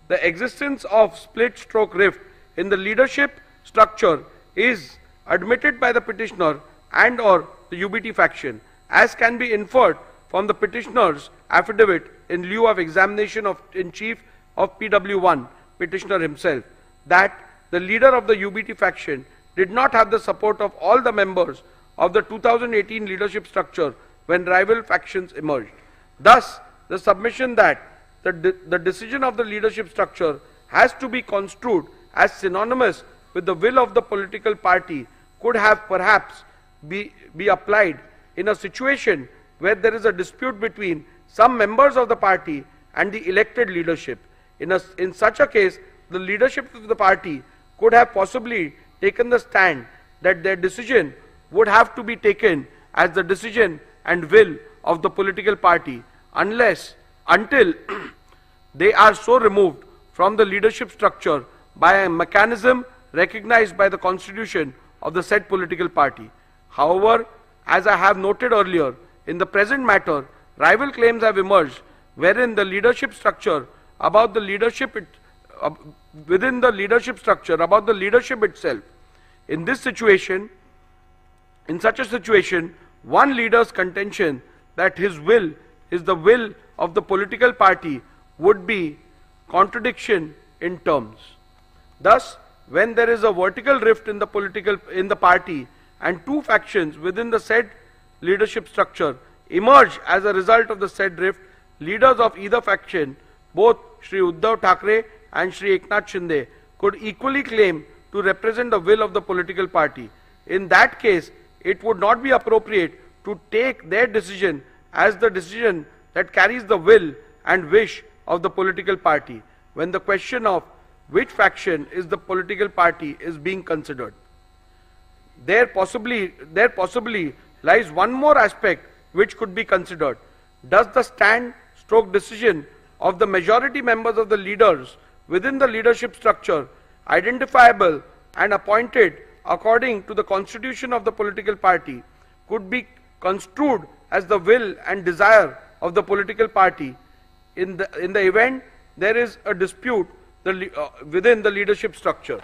The existence of split stroke rift in the leadership structure is admitted by the petitioner and or the UBT faction, as can be inferred from the petitioner's affidavit in lieu of examination in chief of PW1, petitioner himself, that the leader of the UBT faction did not have the support of all the members of the 2018 leadership structure when rival factions emerged. Thus, the submission that the decision of the leadership structure has to be construed as synonymous with the will of the political party could have perhaps be applied in a situation where there is a dispute between some members of the party and the elected leadership. In such a case, the leadership of the party could have possibly taken the stand that their decision would have to be taken as the decision and will of the political party until they are so removed from the leadership structure by a mechanism recognized by the constitution of the said political party. However, as I have noted earlier, in the present matter, rival claims have emerged wherein the leadership structure about the leadership within the leadership structure about the leadership itself. In such a situation, one leader's contention that his will is the will of the political party would be contradiction in terms. Thus, when there is a vertical rift in the party and two factions within the said leadership structure emerge as a result of the said rift, leaders of either faction, both Shri Uddhav Thackeray and Shri Eknath Shinde, could equally claim to represent the will of the political party. In that case, it would not be appropriate to take their decision as the decision that carries the will and wish of the political party when the question of which faction is the political party is being considered. There possibly lies one more aspect which could be considered. Does the stand-stroke decision of the majority members of the leaders within the leadership structure, identifiable and appointed according to the constitution of the political party, could be construed as the will and desire of the political party in the event there is a dispute within the leadership structure?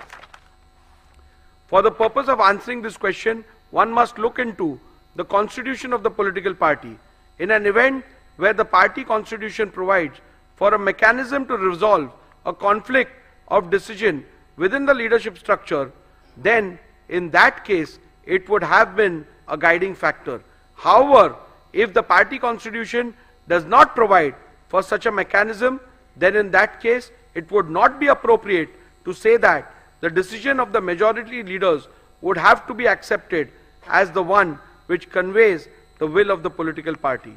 For the purpose of answering this question, one must look into the constitution of the political party. In an event where the party constitution provides for a mechanism to resolve a conflict of decision within the leadership structure, then in that case it would have been a guiding factor. However, if the party constitution does not provide for such a mechanism, then in that case it would not be appropriate to say that the decision of the majority leaders would have to be accepted as the one which conveys the will of the political party.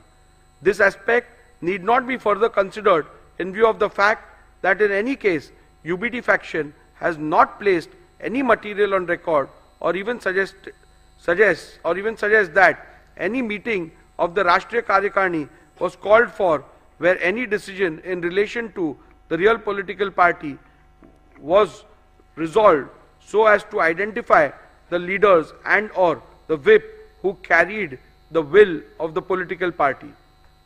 This aspect need not be further considered in view of the fact that in any case UBT faction has not placed any material on record or even suggest that any meeting of the Rashtriya Karyakarni was called for where any decision in relation to the real political party was resolved so as to identify the leaders and or the whip who carried the will of the political party.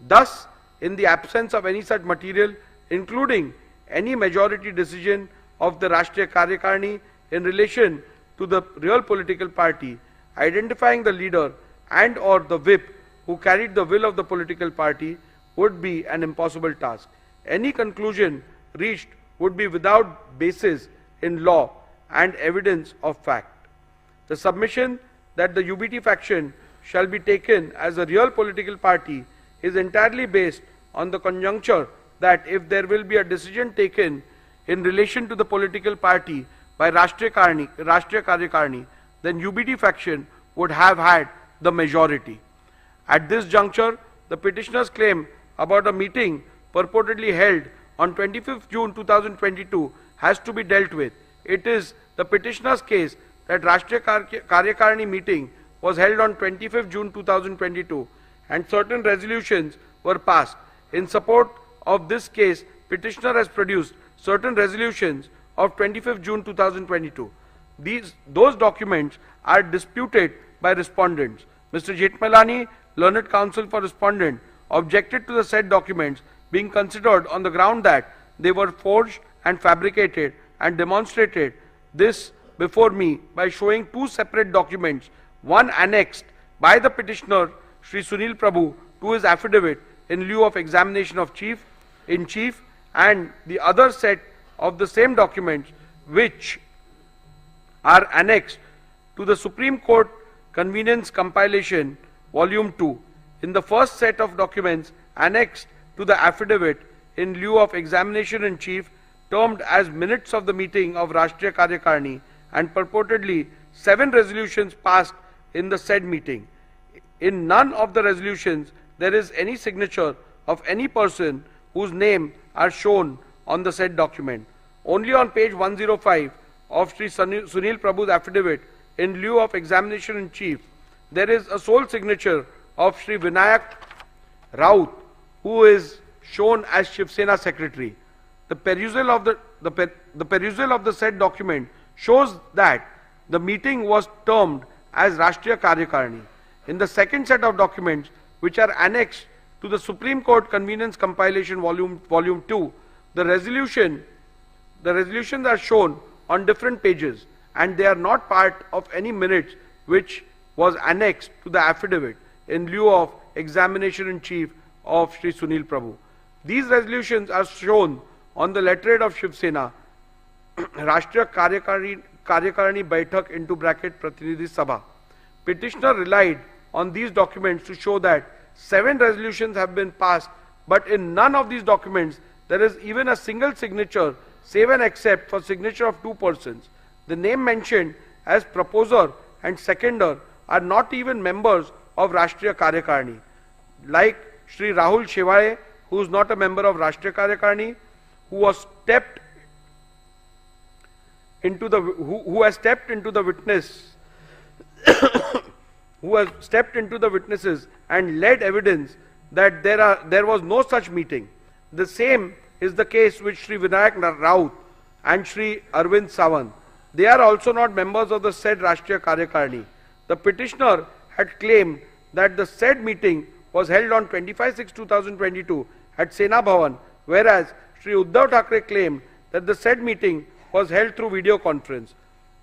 Thus, in the absence of any such material, including any majority decision of the Rashtriya Karyakarni in relation to the real political party, identifying the leader and or the whip who carried the will of the political party would be an impossible task. Any conclusion reached would be without basis in law and evidence of fact. The submission that the UBT faction shall be taken as a real political party is entirely based on the conjuncture that if there will be a decision taken in relation to the political party by Rashtriya Karyakarni, then UBT faction would have had the majority. At this juncture, the petitioner's claim about a meeting purportedly held on 25th June 2022 has to be dealt with. It is the petitioner's case that Rashtriya Karyakarni meeting was held on 25th June 2022 and certain resolutions were passed. In support of this case, petitioner has produced certain resolutions of 25th June 2022. Those documents are disputed by respondents. Mr. Jetmalani, learned counsel for respondent, objected to the said documents being considered on the ground that they were forged and fabricated, and demonstrated this before me by showing two separate documents, one annexed by the petitioner Shri Sunil Prabhu to his affidavit in lieu of examination of in chief, and the other set of the same documents which are annexed to the Supreme Court Convenience Compilation Volume 2. In the first set of documents annexed to the affidavit in lieu of examination in chief, termed as minutes of the meeting of Rashtriya Karyakarni, and purportedly 7 resolutions passed in the said meeting. In none of the resolutions there is any signature of any person whose name are shown on the said document. Only on page 105 of Sri Sunil Prabhu's affidavit in lieu of examination in chief, there is a sole signature of Sri Vinayak Raut, who is shown as Shiv Sena secretary. The perusal of the said document shows that the meeting was termed as Rashtriya Karyakarni. In the second set of documents, which are annexed to the Supreme Court Convenience Compilation Volume 2, the resolutions are shown on different pages, and they are not part of any minutes which was annexed to the affidavit in lieu of examination in chief of Sri Sunil Prabhu. These resolutions are shown on the letterhead of Shiv Sena, Rashtriya Karyakarni Baitak into bracket Pratinidhi Sabha. Petitioner relied on these documents to show that 7 resolutions have been passed, but in none of these documents there is even a single signature, save and except for signature of 2 persons. The name mentioned as proposer and seconder are not even members of Rashtriya Karyakarni, like Sri Rahul Shevale, who is not a member of Rashtriya Karyakarni, who has stepped into the witnesses and led evidence that there was no such meeting. The same is the case with Sri Vinayak Raut and Sri Arvind Sawant. They are also not members of the said Rashtriya Karyakarni. The petitioner had claimed that the said meeting was held on 25/6/2022 at Sena Bhavan, whereas Sri Uddhav Thackeray claimed that the said meeting was held through video conference.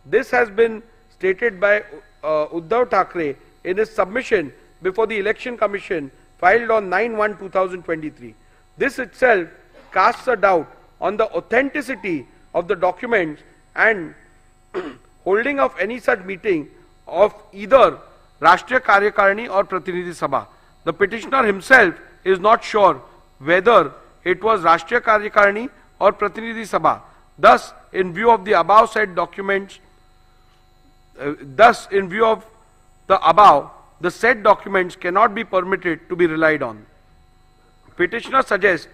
This has been stated by Uddhav Thackeray in his submission before the Election Commission filed on 9/1/2023. This itself casts a doubt on the authenticity of the documents and holding of any such meeting of either Rashtriya Karyakarni or Pratinidhi Sabha. The petitioner himself is not sure whether it was Rashtriya Karyakarni or Pratinidhi Sabha. Thus, in view of the above said documents, the said documents cannot be permitted to be relied on. Petitioner suggests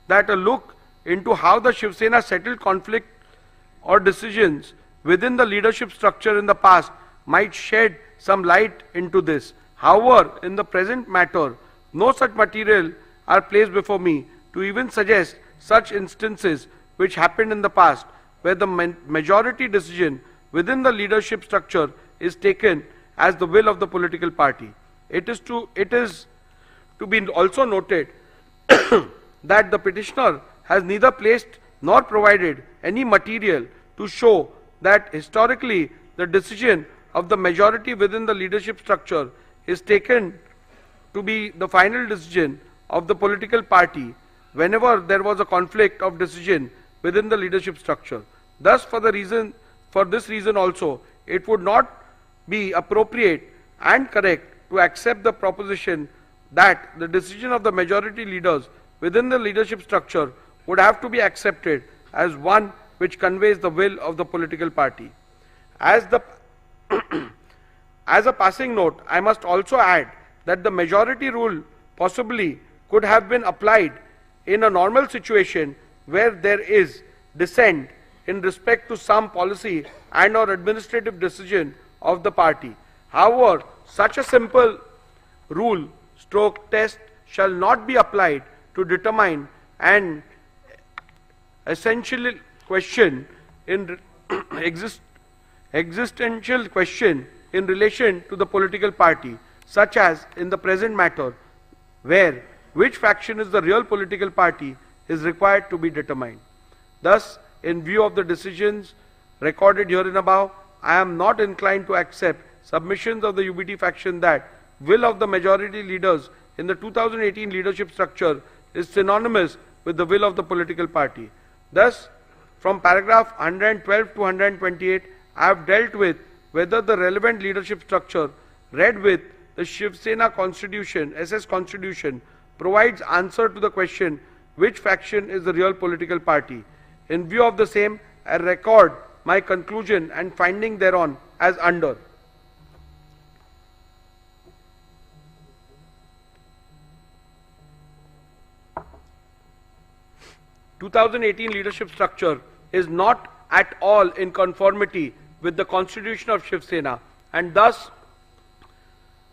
that a look into how the Shiv Sena settled conflict or decisions within the leadership structure in the past might shed some light into this. However, in the present matter, no such material are placed before me to even suggest such instances which happened in the past, where the majority decision within the leadership structure is taken as the will of the political party. It is to be also noted that the petitioner has neither placed nor provided any material to show that historically the decision of the majority within the leadership structure is taken to be the final decision of the political party whenever there was a conflict of decision within the leadership structure. Thus, for this reason also, it would not be appropriate and correct to accept the proposition that the decision of the majority leaders within the leadership structure would have to be accepted as one which conveys the will of the political party. As a passing note, I must also add that the majority rule possibly could have been applied in a normal situation where there is dissent in respect to some policy and or administrative decision of the party. However, such a simple rule stroke test shall not be applied to determine an essential question in existential question in relation to the political party, such as in the present matter, where which faction is the real political party is required to be determined. Thus, in view of the decisions recorded herein above, I am not inclined to accept submissions of the UBT faction that will of the majority leaders in the 2018 leadership structure is synonymous with the will of the political party. Thus, from paragraph 112 to 128, I have dealt with whether the relevant leadership structure read with the Shiv Sena constitution, SS constitution, provides answer to the question which faction is the real political party. In view of the same, I record my conclusion and finding thereon as under. (2018) leadership structure is not at all in conformity with the constitution of Shiv Sena and thus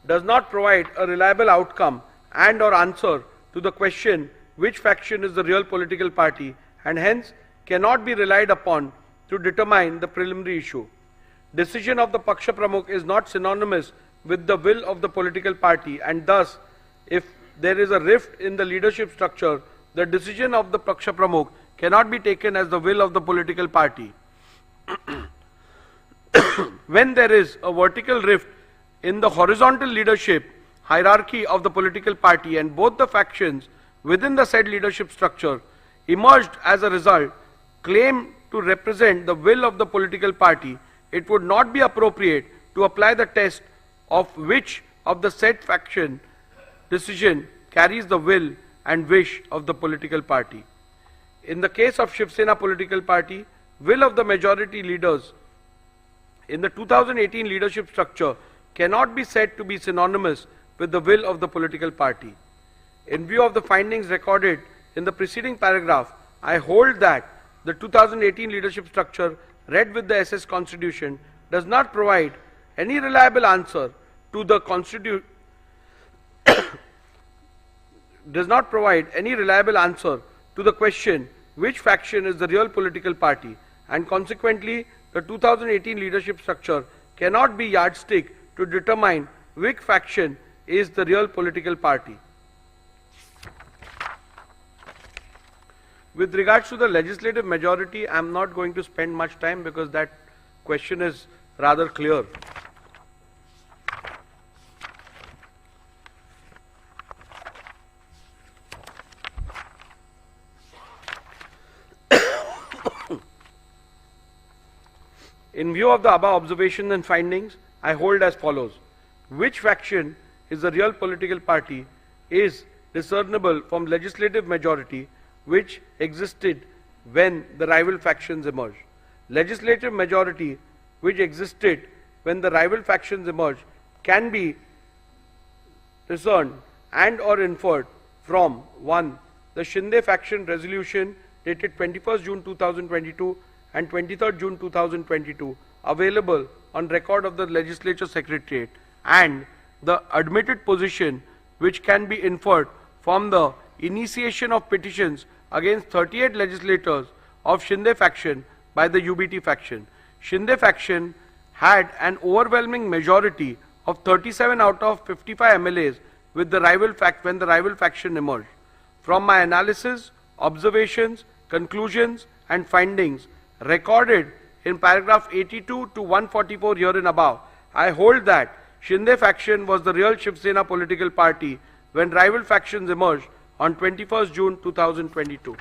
does not provide a reliable outcome and or answer to the question which faction is the real political party and hence cannot be relied upon to determine the preliminary issue. Decision of the Paksha Pramukh is not synonymous with the will of the political party and thus if there is a rift in the leadership structure, the decision of the Paksha Pramukh cannot be taken as the will of the political party. When there is a vertical rift in the horizontal leadership hierarchy of the political party and both the factions within the said leadership structure emerged as a result claim to represent the will of the political party, it would not be appropriate to apply the test of which of the said faction decision carries the will and wish of the political party. In the case of Shiv Sena political party, will of the majority leaders in the 2018 leadership structure cannot be said to be synonymous with the will of the political party. In view of the findings recorded in the preceding paragraph, I hold that the 2018 leadership structure read with the SS Constitution does not provide any reliable answer to the question which faction is the real political party and consequently the 2018 leadership structure cannot be yardstick to determine which faction is the real political party. With regards to the legislative majority, I am not going to spend much time because that question is rather clear. In view of the above observations and findings, I hold as follows. Which faction is the real political party is discernible from legislative majority which existed when the rival factions emerged. Legislative majority which existed when the rival factions emerged can be discerned and or inferred from 1. The Shinde faction resolution dated 21st June 2022 and 23rd June 2022 available on record of the Legislature Secretariat and the admitted position which can be inferred from the initiation of petitions against 38 legislators of Shinde faction by the UBT faction. Shinde faction had an overwhelming majority of 37 out of 55 MLAs with the when the rival faction emerged. From my analysis, observations, conclusions and findings recorded in paragraph 82 to 144 herein above, I hold that Shinde faction was the real Shiv Sena political party when rival factions emerged on 21st June 2022.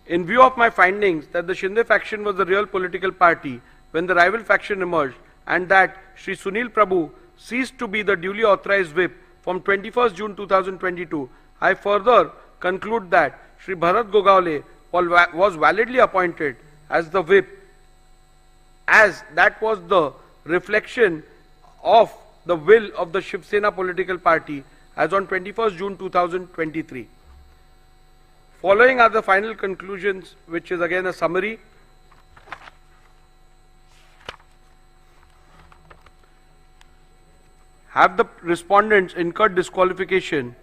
In view of my findings that the Shinde faction was the real political party when the rival faction emerged, and that Shri Sunil Prabhu ceased to be the duly authorized whip from 21st June 2022, I further conclude that Shri Bharat Gogaole was validly appointed as the whip, as that was the reflection of the will of the Shiv Sena political party as on 21st June 2023. Following are the final conclusions, which is again a summary. Have the respondents incurred disqualification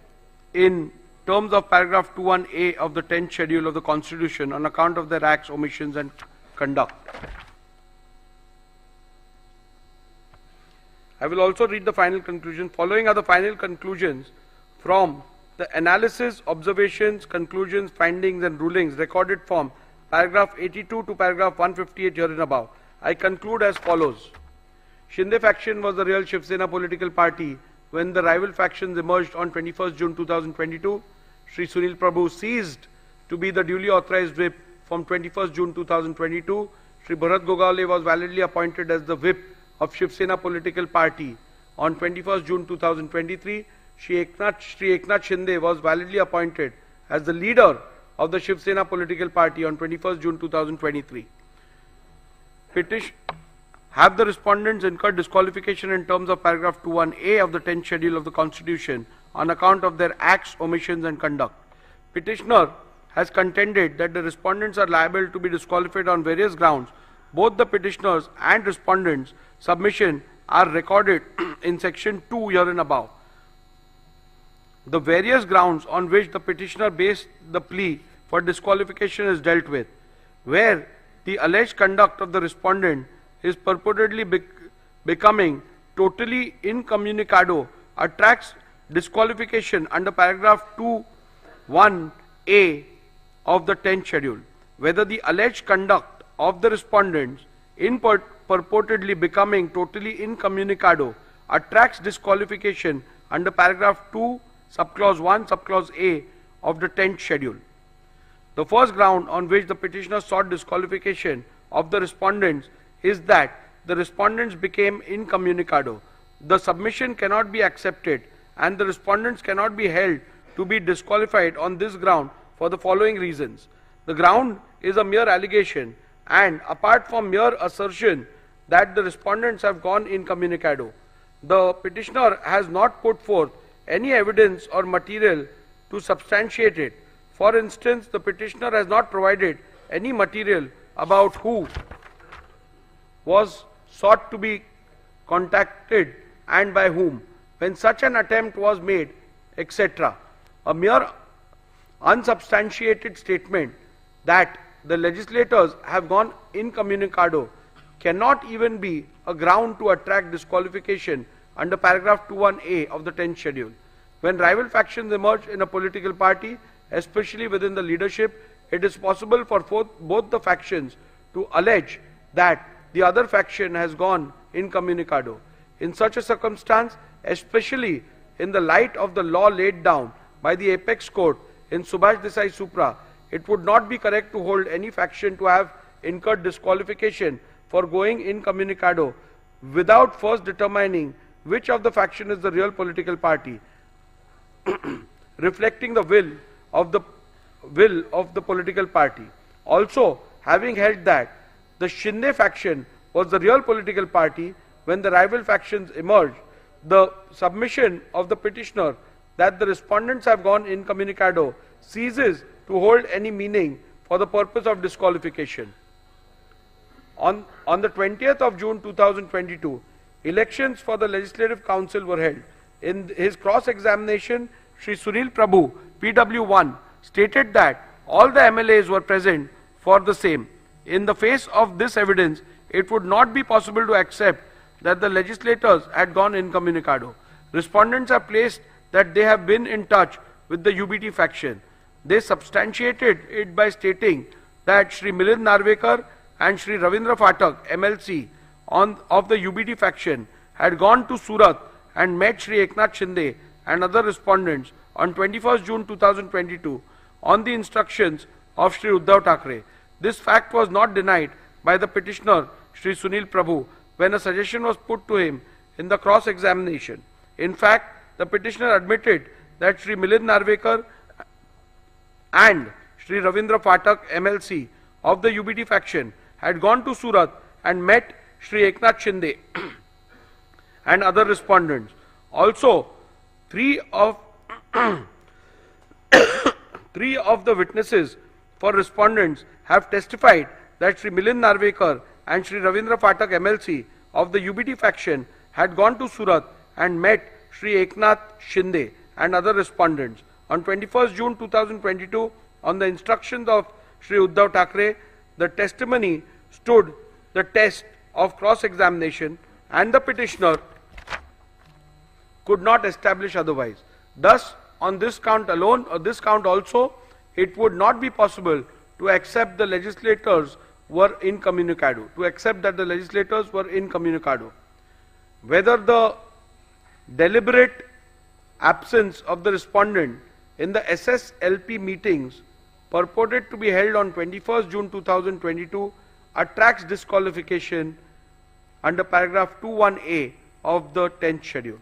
in terms of paragraph 21A of the 10th schedule of the Constitution on account of their acts, omissions and conduct? I will also read the final conclusion. Following are the final conclusions from the analysis, observations, conclusions, findings and rulings recorded from paragraph 82 to paragraph 158 herein above. I conclude as follows. Shinde faction was the real Shiv Sena political party when the rival factions emerged on 21st June 2022. Shri Sunil Prabhu ceased to be the duly authorized whip from 21st June 2022. Shri Bharat Gogaole was validly appointed as the whip of Shiv Sena political party on 21st June 2023. Shri Eknath Shinde was validly appointed as the leader of the Shiv Sena political party on 21st June 2023. Have the respondents incurred disqualification in terms of paragraph 21A of the 10th schedule of the Constitution on account of their acts, omissions and conduct? Petitioner has contended that the respondents are liable to be disqualified on various grounds. Both the petitioners and respondents' submission are recorded in section 2 herein above. The various grounds on which the petitioner based the plea for disqualification is dealt with, where the alleged conduct of the respondent is purportedly becoming totally incommunicado, attracts disqualification under paragraph 2(1)(a) of the 10th schedule. Whether the alleged conduct of the respondents in purportedly becoming totally incommunicado attracts disqualification under paragraph 2 subclause 1 subclause A of the 10th schedule. The first ground on which the petitioner sought disqualification of the respondents is that the respondents became incommunicado. The submission cannot be accepted and the respondents cannot be held to be disqualified on this ground for the following reasons. The ground is a mere allegation, and apart from mere assertion that the respondents have gone incommunicado, the petitioner has not put forth any evidence or material to substantiate it. For instance, the petitioner has not provided any material about who was sought to be contacted and by whom, when such an attempt was made, etc. A mere unsubstantiated statement that the legislators have gone incommunicado cannot even be a ground to attract disqualification under paragraph 21A of the 10th schedule. When rival factions emerge in a political party, especially within the leadership, it is possible for both the factions to allege that the other faction has gone incommunicado. In such a circumstance, especially in the light of the law laid down by the apex court in Subhash Desai Supra, it would not be correct to hold any faction to have incurred disqualification for going incommunicado without first determining which of the faction is the real political party, reflecting the will of the political party. Also, having held that the Shinde faction was the real political party when the rival factions emerged, the submission of the petitioner that the respondents have gone incommunicado ceases to hold any meaning for the purpose of disqualification. On the 20th of June 2022, elections for the Legislative Council were held. In his cross-examination, Shri Sunil Prabhu, PW1, stated that all the MLAs were present for the same. In the face of this evidence, it would not be possible to accept that the legislators had gone incommunicado. Respondents have placed that they have been in touch with the UBT faction. They substantiated it by stating that Shri Milind Narvekar and Shri Ravindra Phatak, MLC, of the UBT faction, had gone to Surat and met Shri Eknath Shinde and other respondents on 21st June 2022 on the instructions of Shri Uddhav Thackeray. This fact was not denied by the petitioner Shri Sunil Prabhu when a suggestion was put to him in the cross-examination. In fact, the petitioner admitted that Shri Milind Narvekar and Shri Ravindra Phatak MLC of the UBT faction had gone to Surat and met Shri Eknath Shinde and other respondents. Also, three of the witnesses for respondents have testified that Shri Milind Narvekar and Shri Ravindra Phatak MLC of the UBT faction had gone to Surat and met Shri Eknath Shinde and other respondents. On 21st June 2022, on the instructions of Shri Uddhav Thackeray, the testimony stood the test of cross-examination and the petitioner could not establish otherwise. Thus, on this count alone, or this count also, it would not be possible to accept the legislators were incommunicado, Whether the deliberate absence of the respondent in the SSLP meetings purported to be held on 21st June 2022 attracts disqualification under paragraph 21A of the 10th schedule.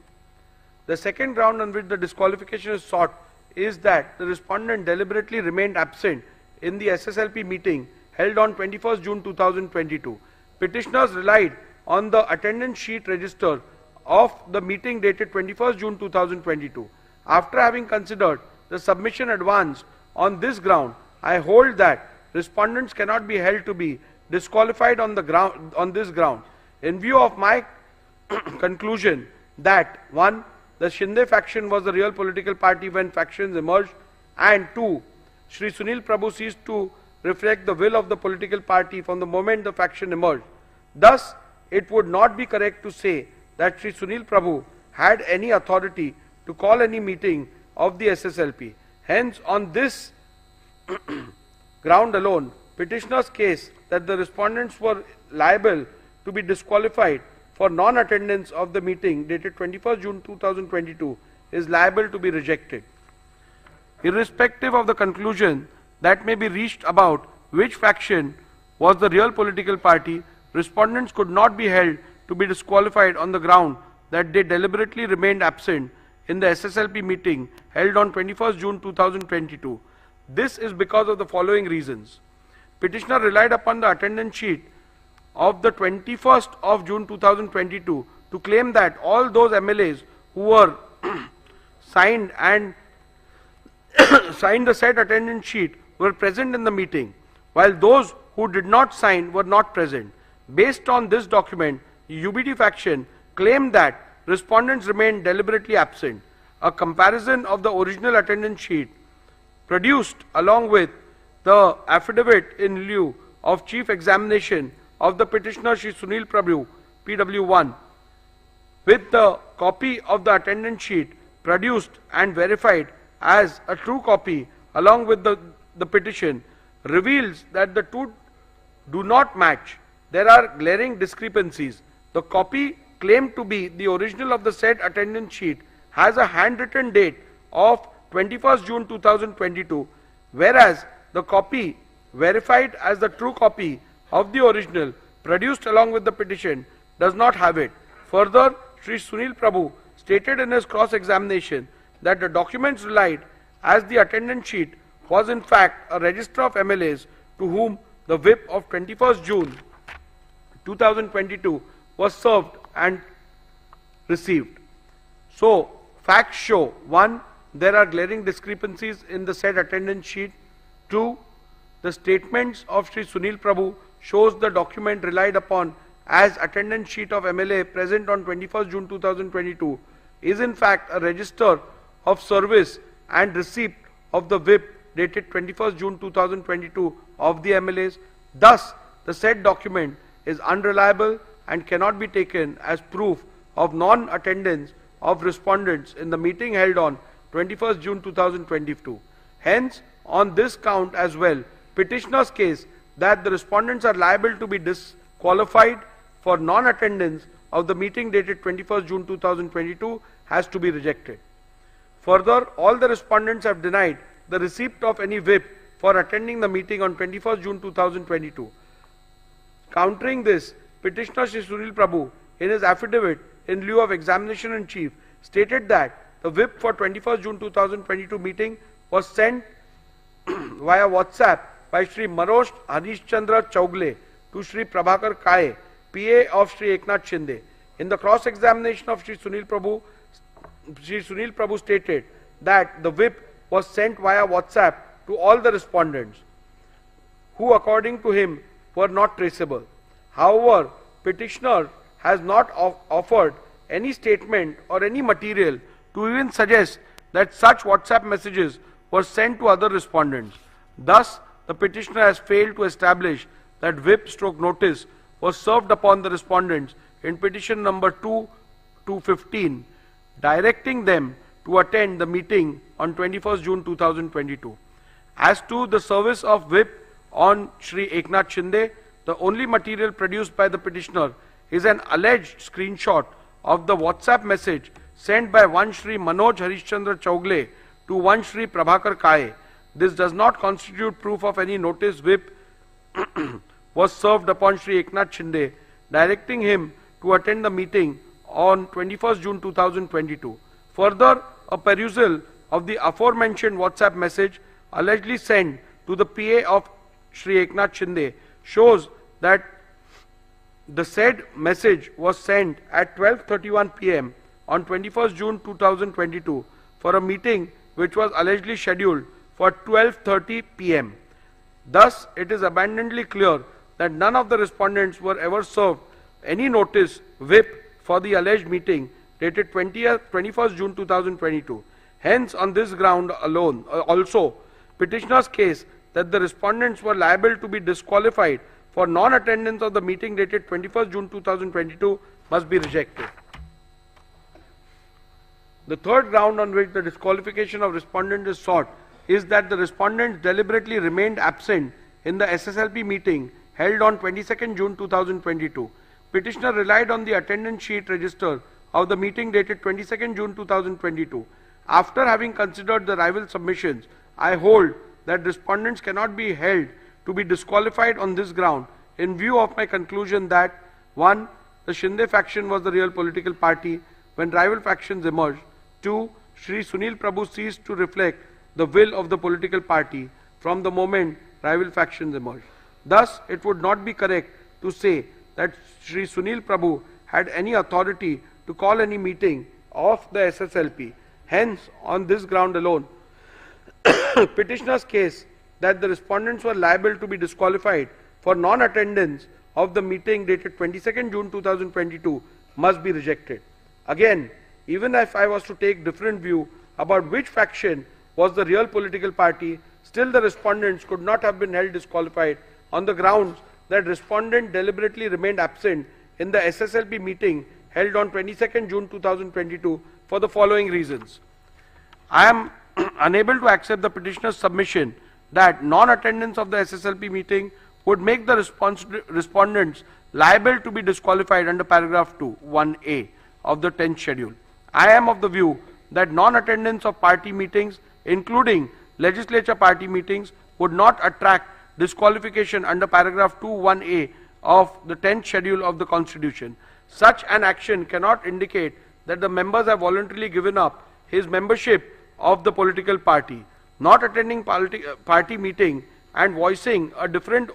The second ground on which the disqualification is sought is that the respondent deliberately remained absent in the SSLP meeting held on 21st June 2022. Petitioners relied on the attendance sheet register of the meeting dated 21st June 2022. After having considered the submission advanced on this ground, I hold that respondents cannot be held to be disqualified on this ground. In view of my conclusion that 1. The Shinde faction was the real political party when factions emerged, and 2. Shri Sunil Prabhu ceased to reflect the will of the political party from the moment the faction emerged. Thus, it would not be correct to say that Shri Sunil Prabhu had any authority to call any meeting of the SSLP. Hence, on this ground alone, petitioner's case that the respondents were liable to be disqualified for non-attendance of the meeting dated 21st June 2022 is liable to be rejected. Irrespective of the conclusion that may be reached about which faction was the real political party, respondents could not be held to be disqualified on the ground that they deliberately remained absent in the SSLP meeting held on 21st June 2022. This is because of the following reasons. Petitioner relied upon the attendance sheet of the 21st of June 2022 to claim that all those MLAs who were signed the said attendance sheet were present in the meeting, while those who did not sign were not present. Based on this document, the UBT faction claimed that respondents remained deliberately absent. A comparison of the original attendance sheet produced along with the affidavit in lieu of chief examination of the petitioner Shri Sunil Prabhu, PW1, with the copy of the attendance sheet produced and verified as a true copy along with the petition, reveals that the two do not match. There are glaring discrepancies. The copy claimed to be the original of the said attendance sheet has a handwritten date of 21st June 2022, whereas the copy verified as the true copy of the original produced along with the petition does not have it. Further, Shri Sunil Prabhu stated in his cross-examination that the documents relied as the attendance sheet was in fact a register of MLAs to whom the whip of 21st June 2022 was served and received. So, facts show: 1. There are glaring discrepancies in the said attendance sheet. 2. The statements of Shri Sunil Prabhu shows the document relied upon as attendance sheet of MLA present on 21st June 2022 is in fact a register of service and receipt of the whip dated 21st June 2022 of the MLAs. Thus, the said document is unreliable and cannot be taken as proof of non-attendance of respondents in the meeting held on 21st June 2022. Hence, on this count as well, petitioner's case that the respondents are liable to be disqualified for non-attendance of the meeting dated 21st June 2022 has to be rejected. Further, all the respondents have denied the receipt of any whip for attending the meeting on 21st June 2022. Countering this, petitioner Shri Sunil Prabhu, in his affidavit in lieu of examination in chief, stated that the whip for 21st June 2022 meeting was sent via WhatsApp by Shri Manoj Harishchandra Chaugle to Shri Prabhakar Kaye, PA of Shri Eknath Shinde. In the cross-examination of Shri Sunil Prabhu stated that the whip was sent via WhatsApp to all the respondents, who according to him were not traceable. However, petitioner has not offered any statement or any material to even suggest that such WhatsApp messages were sent to other respondents. Thus, the petitioner has failed to establish that whip/notice was served upon the respondents in petition number 2/15, directing them to attend the meeting on 21st June 2022. As to the service of whip on Shri Eknath Shinde, the only material produced by the petitioner is an alleged screenshot of the WhatsApp message sent by one Shri Manoj Harishchandra Chaugle to one Shri Prabhakar Kaye. This does not constitute proof of any notice whip was served upon Shri Eknath Shinde, directing him to attend the meeting on 21st June 2022. Further, a perusal of the aforementioned WhatsApp message allegedly sent to the PA of Shri Eknath Shinde shows that the said message was sent at 12:31 p.m. on 21st June 2022 for a meeting which was allegedly scheduled for 12:30 p.m. Thus, it is abundantly clear that none of the respondents were ever served any notice whip for the alleged meeting dated 21st June 2022. Hence, on this ground alone, also, petitioner's case that the respondents were liable to be disqualified for non-attendance of the meeting dated 21st June 2022 must be rejected. The third ground on which the disqualification of respondent is sought is that the respondents deliberately remained absent in the SSLP meeting held on 22nd June 2022. Petitioner relied on the attendance sheet register of the meeting dated 22nd June 2022. After having considered the rival submissions, I hold that respondents cannot be held to be disqualified on this ground in view of my conclusion that 1. The Shinde faction was the real political party when rival factions emerged. 2. Shri Sunil Prabhu ceased to reflect the will of the political party from the moment rival factions emerged. Thus, it would not be correct to say that Shri Sunil Prabhu had any authority to call any meeting of the SSLP. Hence, on this ground alone, petitioner's case that the respondents were liable to be disqualified for non-attendance of the meeting dated 22nd June 2022 must be rejected. Again, even if I was to take different view about which faction was the real political party, still the respondents could not have been held disqualified on the grounds that respondent deliberately remained absent in the SSLP meeting held on 22nd June 2022 for the following reasons. I am unable to accept the petitioner's submission that non-attendance of the SSLP meeting would make the respondents liable to be disqualified under paragraph 2, 1A of the 10th schedule. I am of the view that non-attendance of party meetings, including legislature party meetings, would not attract disqualification under paragraph 2, 1A of the 10th schedule of the Constitution. Such an action cannot indicate that the members have voluntarily given up his membership of the political party. Not attending party meeting and voicing a difference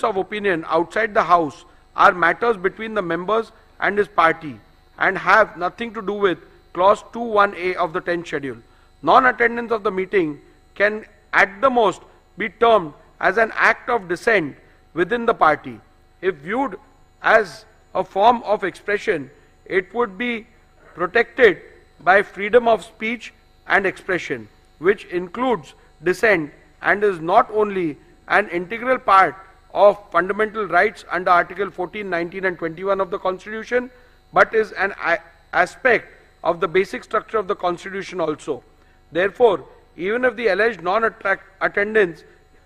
of opinion outside the house are matters between the members and his party and have nothing to do with clause 2(1)(a) of the 10th schedule. Non-attendance of the meeting can at the most be termed as an act of dissent within the party. If viewed as a form of expression, it would be protected by freedom of speech and expression, which includes dissent and is not only an integral part of fundamental rights under Article 14, 19 and 21 of the Constitution, but is an aspect of the basic structure of the Constitution also. Therefore, even if the alleged non-attendance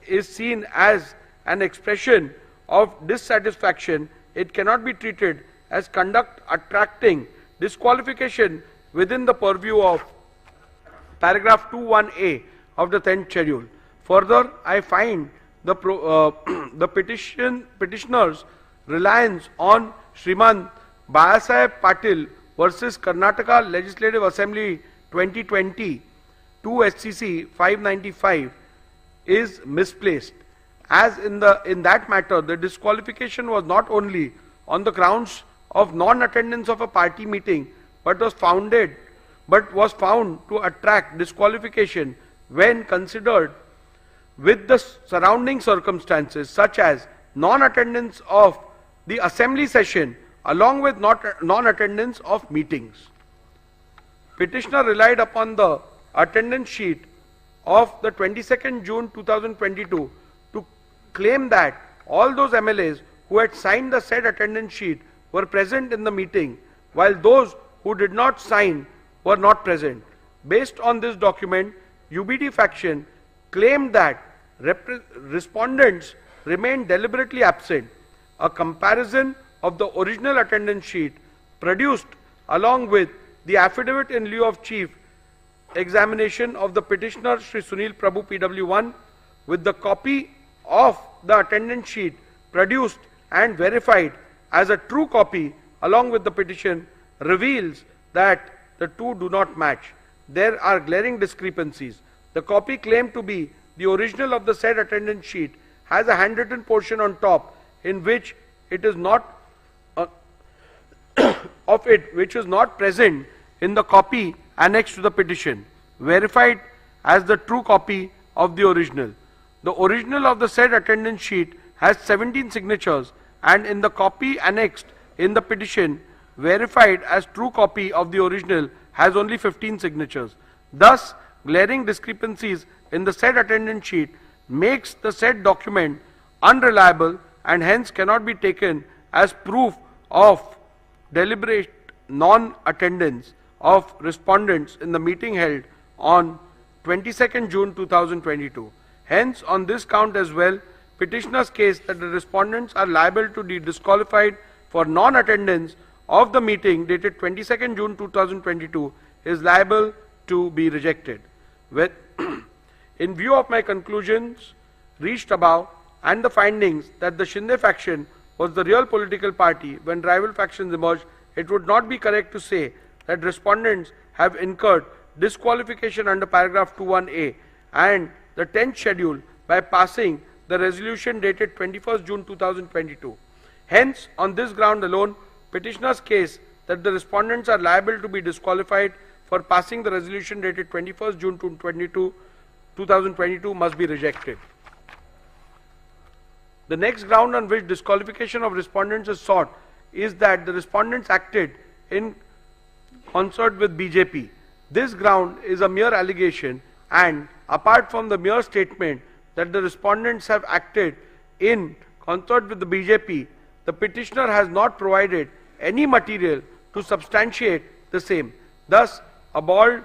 is seen as an expression of dissatisfaction, it cannot be treated as conduct attracting disqualification within the purview of paragraph 21A of the 10th schedule. Further, I find the, the petitioner's reliance on Shriman Bayasaheb Patil versus Karnataka Legislative Assembly 2020 2 SCC 595 is misplaced, as in that matter the disqualification was not only on the grounds of non-attendance of a party meeting but was found to attract disqualification when considered with the surrounding circumstances, such as non-attendance of the assembly session along with non-attendance of meetings. Petitioner relied upon the attendance sheet of the 22nd June 2022 to claim that all those MLAs who had signed the said attendance sheet were present in the meeting, while those who did not sign were not present. Based on this document, UBD faction claimed that respondents remained deliberately absent. A comparison of the original attendance sheet produced along with the affidavit in lieu of chief examination of the petitioner Shri Sunil Prabhu PW1 with the copy of the attendance sheet produced and verified as a true copy along with the petition reveals that the two do not match. There are glaring discrepancies. The copy claimed to be the original of the said attendance sheet has a handwritten portion on top in which it is not which is not present in the copy annexed to the petition, verified as the true copy of the original. The original of the said attendance sheet has 17 signatures, and in the copy annexed in the petition, verified as true copy of the original, has only 15 signatures. Thus, glaring discrepancies in the said attendance sheet makes the said document unreliable and hence cannot be taken as proof of deliberate non-attendance of respondents in the meeting held on 22nd June 2022. Hence, on this count as well, petitioner's case that the respondents are liable to be disqualified for non-attendance of the meeting dated 22nd June 2022 is liable to be rejected. In view of my conclusions reached above and the findings that the Shinde faction was the real political party when rival factions emerged, it would not be correct to say that respondents have incurred disqualification under paragraph 21A and the 10th schedule by passing the resolution dated 21st June 2022. Hence, on this ground alone, petitioner's case that the respondents are liable to be disqualified for passing the resolution dated 21st June 2022 must be rejected. The next ground on which disqualification of respondents is sought is that the respondents acted in concert with BJP. This ground is a mere allegation, and apart from the mere statement that the respondents have acted in concert with the BJP, the petitioner has not provided any material to substantiate the same. Thus, a bald,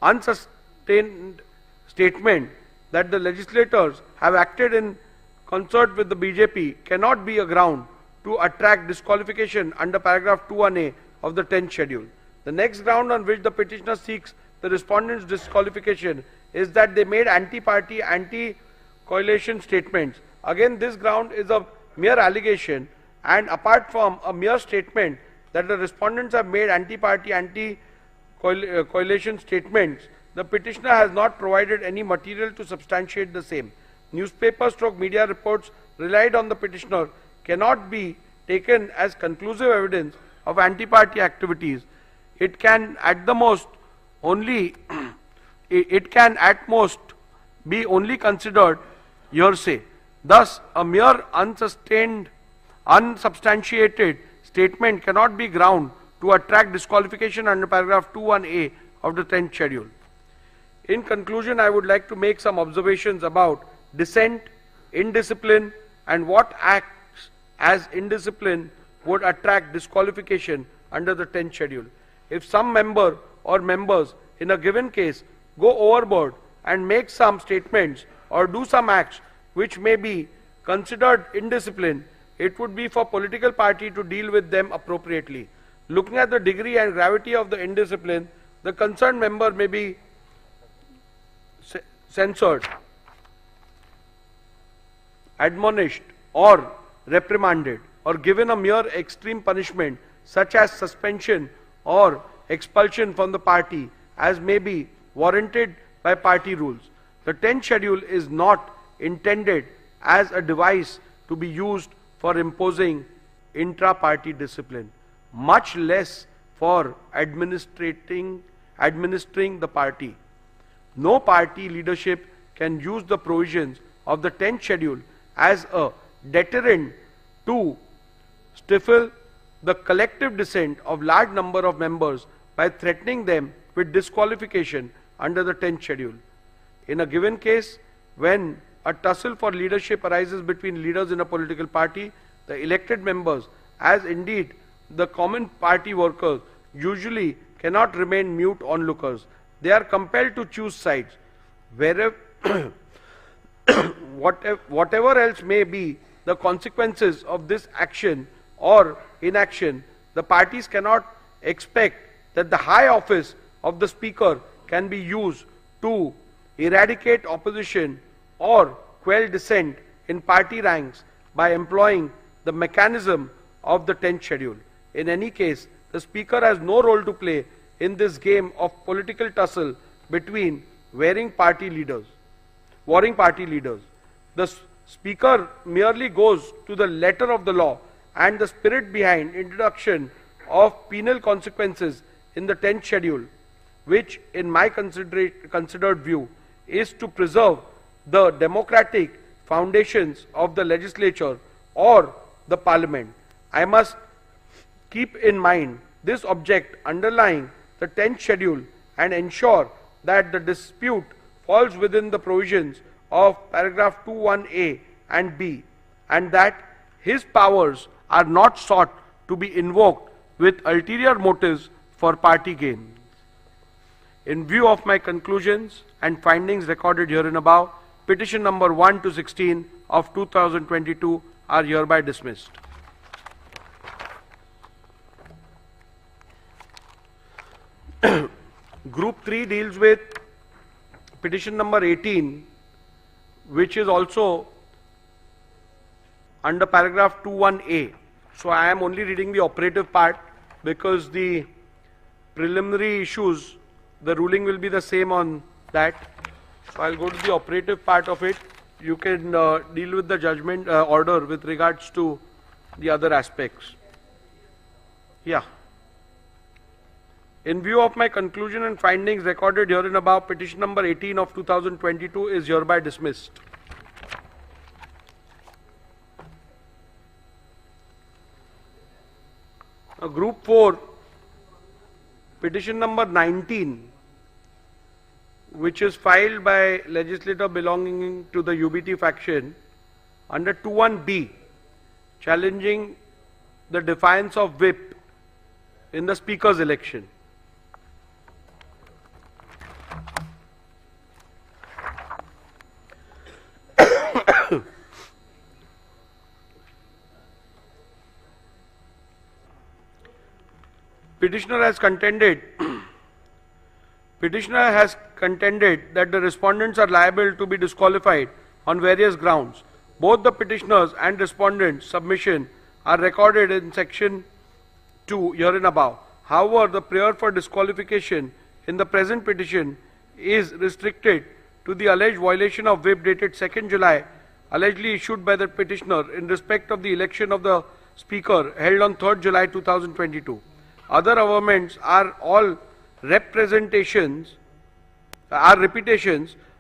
unsustained statement that the legislators have acted in concert with the BJP cannot be a ground to attract disqualification under paragraph 21A of the 10th schedule. The next ground on which the petitioner seeks the respondents' disqualification is that they made anti-party, anti-coalition statements. Again, this ground is a mere allegation, and apart from a mere statement that the respondents have made anti-party, anti-coalition statements, the petitioner has not provided any material to substantiate the same. Newspaper/media reports relied on the petitioner cannot be taken as conclusive evidence of anti-party activities. It can at the most only be only considered hearsay. Thus, a mere unsubstantiated statement cannot be ground to attract disqualification under paragraph 21A of the 10th schedule. In conclusion, I would like to make some observations about dissent, indiscipline, and what acts as indiscipline would attract disqualification under the 10th schedule. If some member or members in a given case go overboard and make some statements or do some acts which may be considered indiscipline, it would be for political party to deal with them appropriately. Looking at the degree and gravity of the indiscipline, the concerned member may be censored, admonished or reprimanded or given a mere extreme punishment such as suspension or expulsion from the party as may be warranted by party rules. The 10th schedule is not intended as a device to be used for imposing intra-party discipline, much less for administering the party. No party leadership can use the provisions of the 10th schedule as a deterrent to stifle the collective dissent of large number of members by threatening them with disqualification under the 10th schedule. In a given case, when a tussle for leadership arises between leaders in a political party, the elected members, as indeed the common party workers, usually cannot remain mute onlookers. They are compelled to choose sides. Wherever whatever else may be the consequences of this action or inaction, the parties cannot expect that the high office of the speaker can be used to eradicate opposition or quell dissent in party ranks by employing the mechanism of the 10th schedule. In any case, the speaker has no role to play in this game of political tussle between warring party leaders. The speaker merely goes to the letter of the law and the spirit behind introduction of penal consequences in the 10th schedule, which in my considered view is to preserve the democratic foundations of the legislature or the parliament. I must keep in mind this object underlying the 10th schedule and ensure that the dispute falls within the provisions of paragraph 21A and B, and that his powers are not sought to be invoked with ulterior motives for party gain. In view of my conclusions and findings recorded herein above, petition number 1 to 16 of 2022 are hereby dismissed. Group 3 deals with petition number 18, which is also under paragraph 21A. So I am only reading the operative part because the preliminary issues, the ruling will be the same on that. So I'll go to the operative part of it. You can deal with the judgment order with regards to the other aspects. Yeah. In view of my conclusion and findings recorded herein above, petition number 18 of 2022 is hereby dismissed. Group 4, petition number 19, which is filed by legislator belonging to the UBT faction under 21B, challenging the defiance of whip in the speaker's election. Petitioner has contended that the respondents are liable to be disqualified on various grounds. Both the petitioners and respondents' submission are recorded in section 2 herein above. However, the prayer for disqualification in the present petition is restricted to the alleged violation of whip dated 2nd July, allegedly issued by the petitioner in respect of the election of the speaker held on 3rd July 2022. Other averments are all repetitions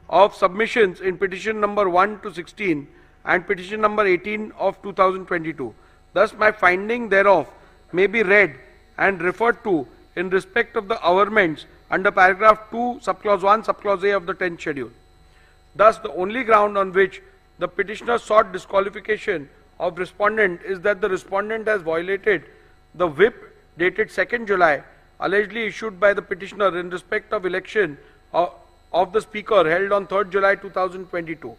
of submissions in petition number 1 to 16 and petition number 18 of 2022. Thus, my finding thereof may be read and referred to in respect of the averments under paragraph 2, subclause 1, subclause A of the 10th schedule. Thus, the only ground on which the petitioner sought disqualification of respondent is that the respondent has violated the whip dated 2nd July, allegedly issued by the petitioner in respect of election of the speaker held on 3rd July 2022.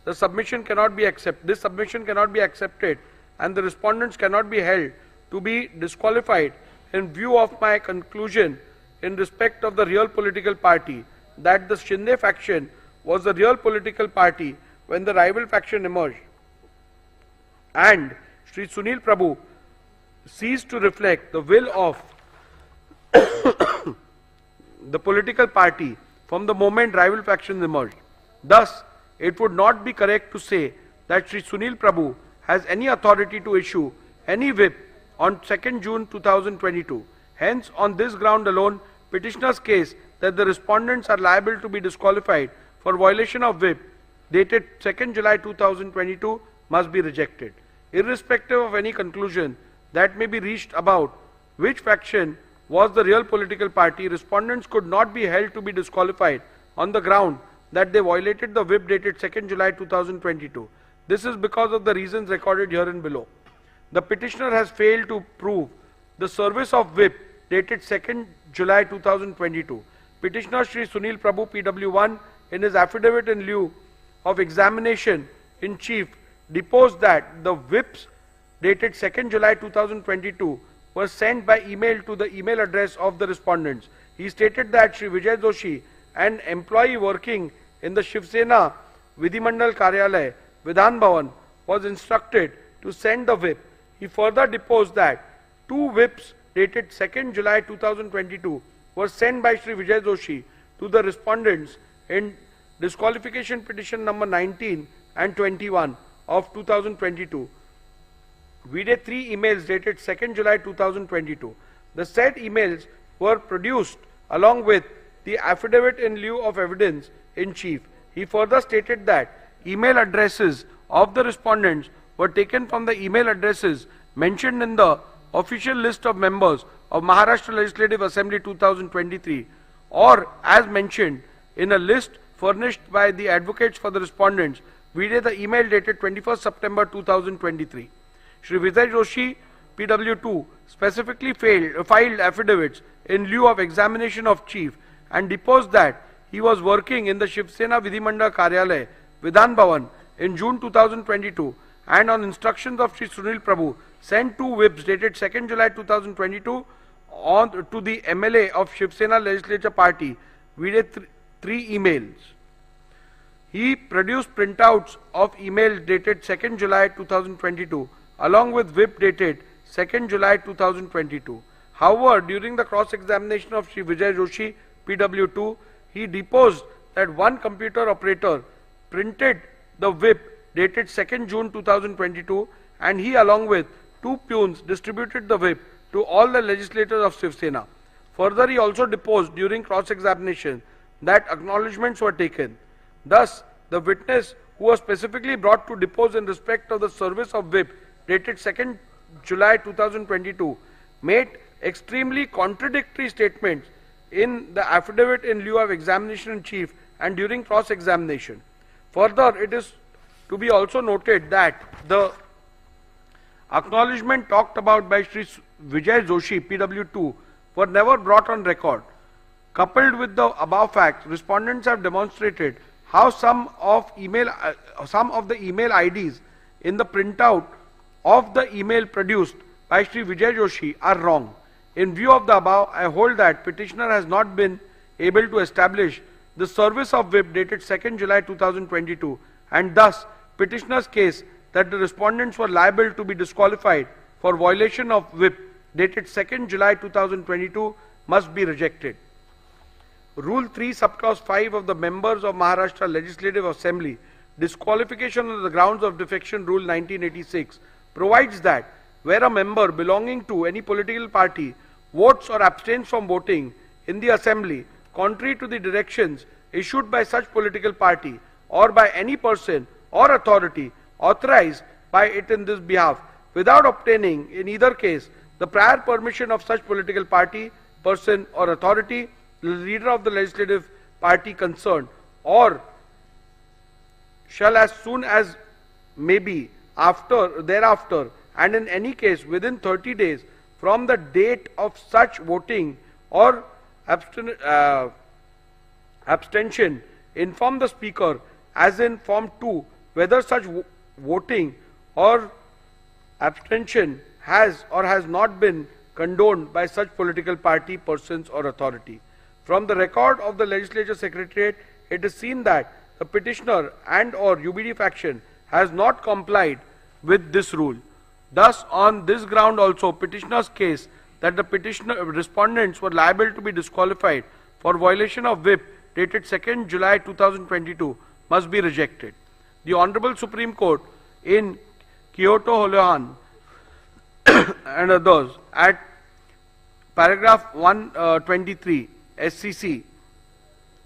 This submission cannot be accepted and the respondents cannot be held to be disqualified in view of my conclusion in respect of the real political party that the Shinde faction was the real political party when the rival faction emerged, and Sri Sunil Prabhu ceased to reflect the will of the political party from the moment rival factions emerged. Thus, it would not be correct to say that Sri Sunil Prabhu has any authority to issue any whip on 2nd June 2022. Hence, on this ground alone, petitioner's case that the respondents are liable to be disqualified for violation of whip dated 2nd July 2022 must be rejected. Irrespective of any conclusion that may be reached about which faction was the real political party, respondents could not be held to be disqualified on the ground that they violated the whip dated 2nd July 2022. This is because of the reasons recorded herein below. The petitioner has failed to prove the service of whip dated 2nd July 2022. Petitioner Shri Sunil Prabhu PW1 in his affidavit in lieu of examination in chief deposed that the whips dated 2nd July 2022 were sent by email to the email address of the respondents. He stated that Shri Vijay Joshi, an employee working in the Shiv Sena Vidhimandal Karyalay, Vidhan Bhavan, was instructed to send the whip. He further deposed that 2 whips dated 2nd July 2022 were sent by Shri Vijay Joshi to the respondents in disqualification petition number 19 and 21 of 2022. We did 3 emails dated 2nd July 2022. The said emails were produced along with the affidavit in lieu of evidence in chief. He further stated that email addresses of the respondents were taken from the email addresses mentioned in the official list of members of Maharashtra Legislative Assembly 2023 or as mentioned in a list furnished by the advocates for the respondents. We did the email dated 21st September 2023. Shri Vijay Joshi, PW2, specifically filed affidavits in lieu of examination of chief and deposed that he was working in the Shiv Sena Vidhimandal Karyalay, Vidhan Bhavan, in June 2022 and on instructions of Shri Sunil Prabhu sent 2 whips dated 2nd July 2022 to the MLA of Shiv Sena Legislature Party. We did 3 emails. He produced printouts of emails dated 2nd July 2022 along with whip dated 2nd July 2022. However, during the cross-examination of Shri Vijay Joshi, PW2, he deposed that one computer operator printed the whip dated 2nd June 2022 and he along with 2 peons distributed the whip to all the legislators of Shiv Sena. Further, he also deposed during cross-examination that acknowledgements were taken. Thus, the witness who was specifically brought to depose in respect of the service of whip dated 2nd July 2022 made extremely contradictory statements in the affidavit in lieu of examination in chief and during cross-examination. Further, it is to be also noted that the acknowledgement talked about by Shri Vijay Joshi, PW2, were never brought on record. Coupled with the above facts, respondents have demonstrated how some of the email IDs in the printout of the email produced by Shri Vijay Joshi are wrong. In view of the above, I hold that petitioner has not been able to establish the service of whip dated 2nd July 2022 and thus petitioner's case that the respondents were liable to be disqualified for violation of whip dated 2nd July 2022 must be rejected. Rule 3 subclause 5 of the members of Maharashtra Legislative Assembly disqualification on the grounds of defection rule 1986 provides that where a member belonging to any political party votes or abstains from voting in the assembly contrary to the directions issued by such political party or by any person or authority authorized by it in this behalf without obtaining in either case the prior permission of such political party, person or authority, the leader of the legislative party concerned, or shall as soon as may be thereafter and in any case within 30 days from the date of such voting or abstention inform the speaker as in form 2 whether such voting or abstention has or has not been condoned by such political party, persons or authority. From the record of the Legislature Secretariat, it is seen that the petitioner and or UBD faction has not complied with this rule. Thus, on this ground also, petitioner's case that the respondents were liable to be disqualified for violation of whip dated 2nd July 2022 must be rejected. The Honorable Supreme Court in Kyoto Holohan and others at paragraph 123 SCC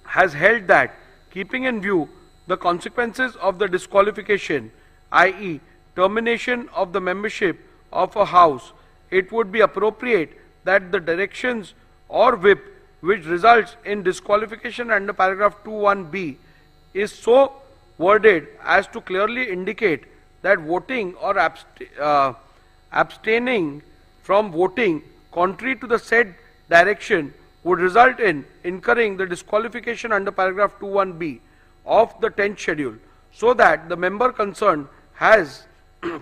has held that, keeping in view the consequences of the disqualification, i.e. termination of the membership of a house, it would be appropriate that the directions or whip which results in disqualification under paragraph 21b is so worded as to clearly indicate that voting or abstaining from voting contrary to the said direction would result in incurring the disqualification under paragraph 21b of the 10th schedule, so that the member concerned has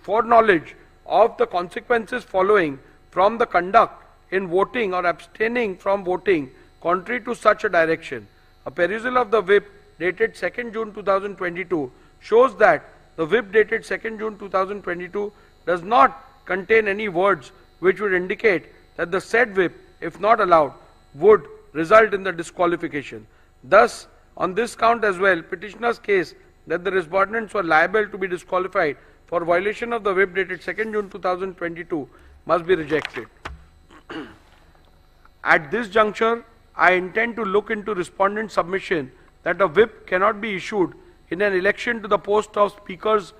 foreknowledge of the consequences following from the conduct in voting or abstaining from voting contrary to such a direction. A perusal of the whip dated 2nd June 2022 shows that the whip dated 2nd June 2022 does not contain any words which would indicate that the said whip, if not allowed, would result in the disqualification. Thus, on this count as well, petitioner's case that the respondents were liable to be disqualified for violation of the whip dated 2nd June 2022 must be rejected. At this juncture, I intend to look into respondent submission that a whip cannot be issued in an election to the post of speakers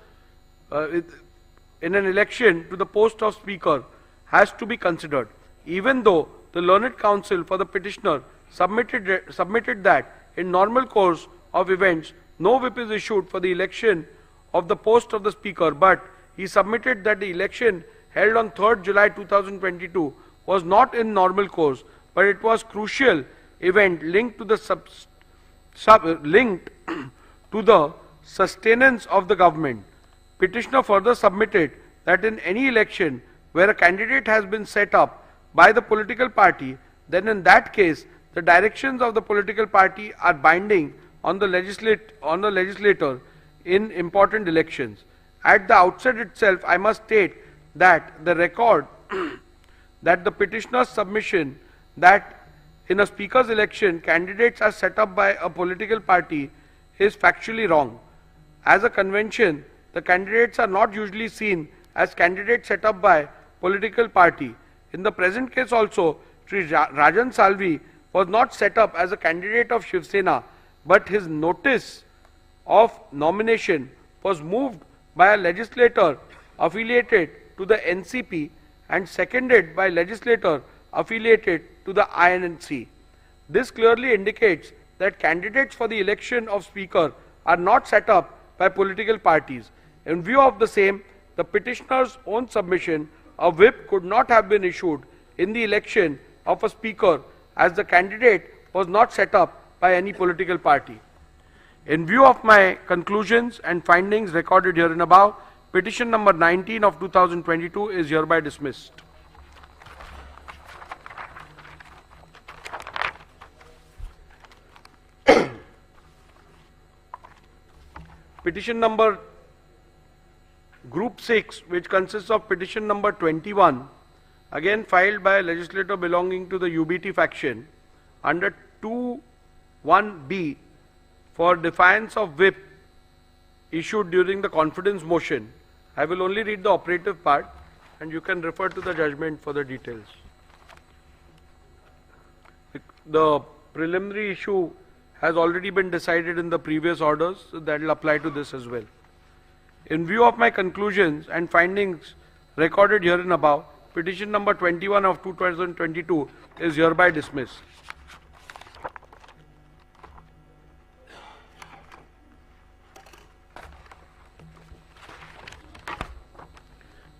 has to be considered, even though the learned counsel for the petitioner submitted that in normal course of events no whip is issued for the election of the post of the speaker, but he submitted that the election held on 3rd July 2022 was not in normal course, but it was crucial event linked to the sustenance of the government. Petitioner further submitted that in any election where a candidate has been set up by the political party, then in that case the directions of the political party are binding on the legislator in important elections. At the outset itself, I must state that the record that the petitioner's submission that in a speaker's election candidates are set up by a political party is factually wrong. As a convention, the candidates are not usually seen as candidates set up by political party. In the present case also, Sri Rajan Salvi was not set up as a candidate of Shiv Sena, but his notice of nomination was moved by a legislator affiliated to the NCP and seconded by legislator affiliated to the INC. This clearly indicates that candidates for the election of speaker are not set up by political parties. In view of the same, the petitioner's own submission, a whip could not have been issued in the election of a speaker as the candidate was not set up by any political party. In view of my conclusions and findings recorded herein above, petition number 19 of 2022 is hereby dismissed. Petition number Group 6, which consists of petition number 21, again filed by a legislator belonging to the UBT faction under 2(1)(b) for defiance of whip issued during the confidence motion. I will only read the operative part and you can refer to the judgment for the details. The preliminary issue has already been decided in the previous orders, so that will apply to this as well. In view of my conclusions and findings recorded herein above, petition number 21 of 2022 is hereby dismissed.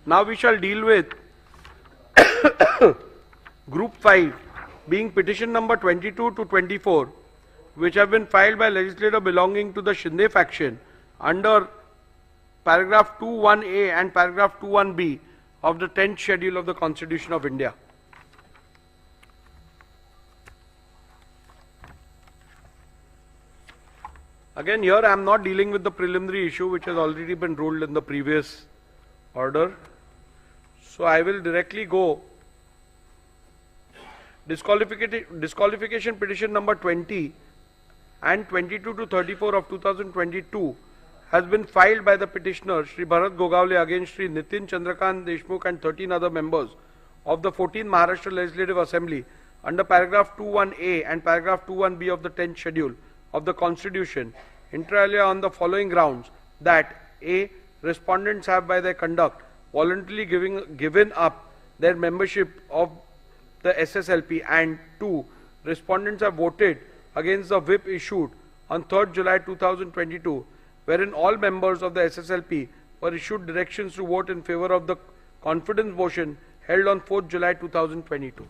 Now we shall deal with Group 5, being petition number 22 to 24, which have been filed by legislator belonging to the Shinde faction under paragraph 2(1)(a) and paragraph 2(1)(b) of the 10th schedule of the Constitution of India. Again, here I am not dealing with the preliminary issue which has already been ruled in the previous order. So I will directly go. Disqualification petition number 20 and 22 to 34 of 2022 has been filed by the petitioner Shri Bharat Gogawale against Shri Nitin Chandrakant Deshmukh and 13 other members of the 14th Maharashtra Legislative Assembly under paragraph 21A and paragraph 21B of the 10th schedule of the Constitution, inter alia on the following grounds: that A. Respondents have by their conduct voluntarily given up their membership of the SSLP, and 2. Respondents have voted against the whip issued on 3rd July 2022, wherein all members of the SSLP were issued directions to vote in favor of the confidence motion held on 4th July 2022.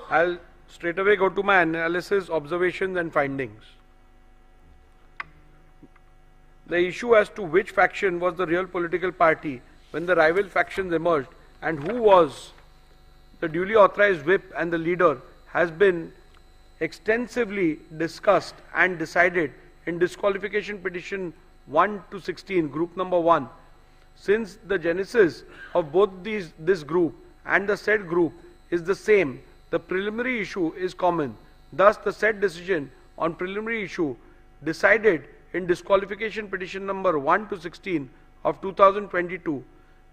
I'll straight away go to my analysis, observations and findings. The issue as to which faction was the real political party when the rival factions emerged and who was the duly authorized whip and the leader has been extensively discussed and decided in disqualification petition 1 to 16, group number 1. Since the genesis of both this group and the said group is the same, the preliminary issue is common. Thus, the said decision on preliminary issue decided in disqualification petition number 1 to 16 of 2022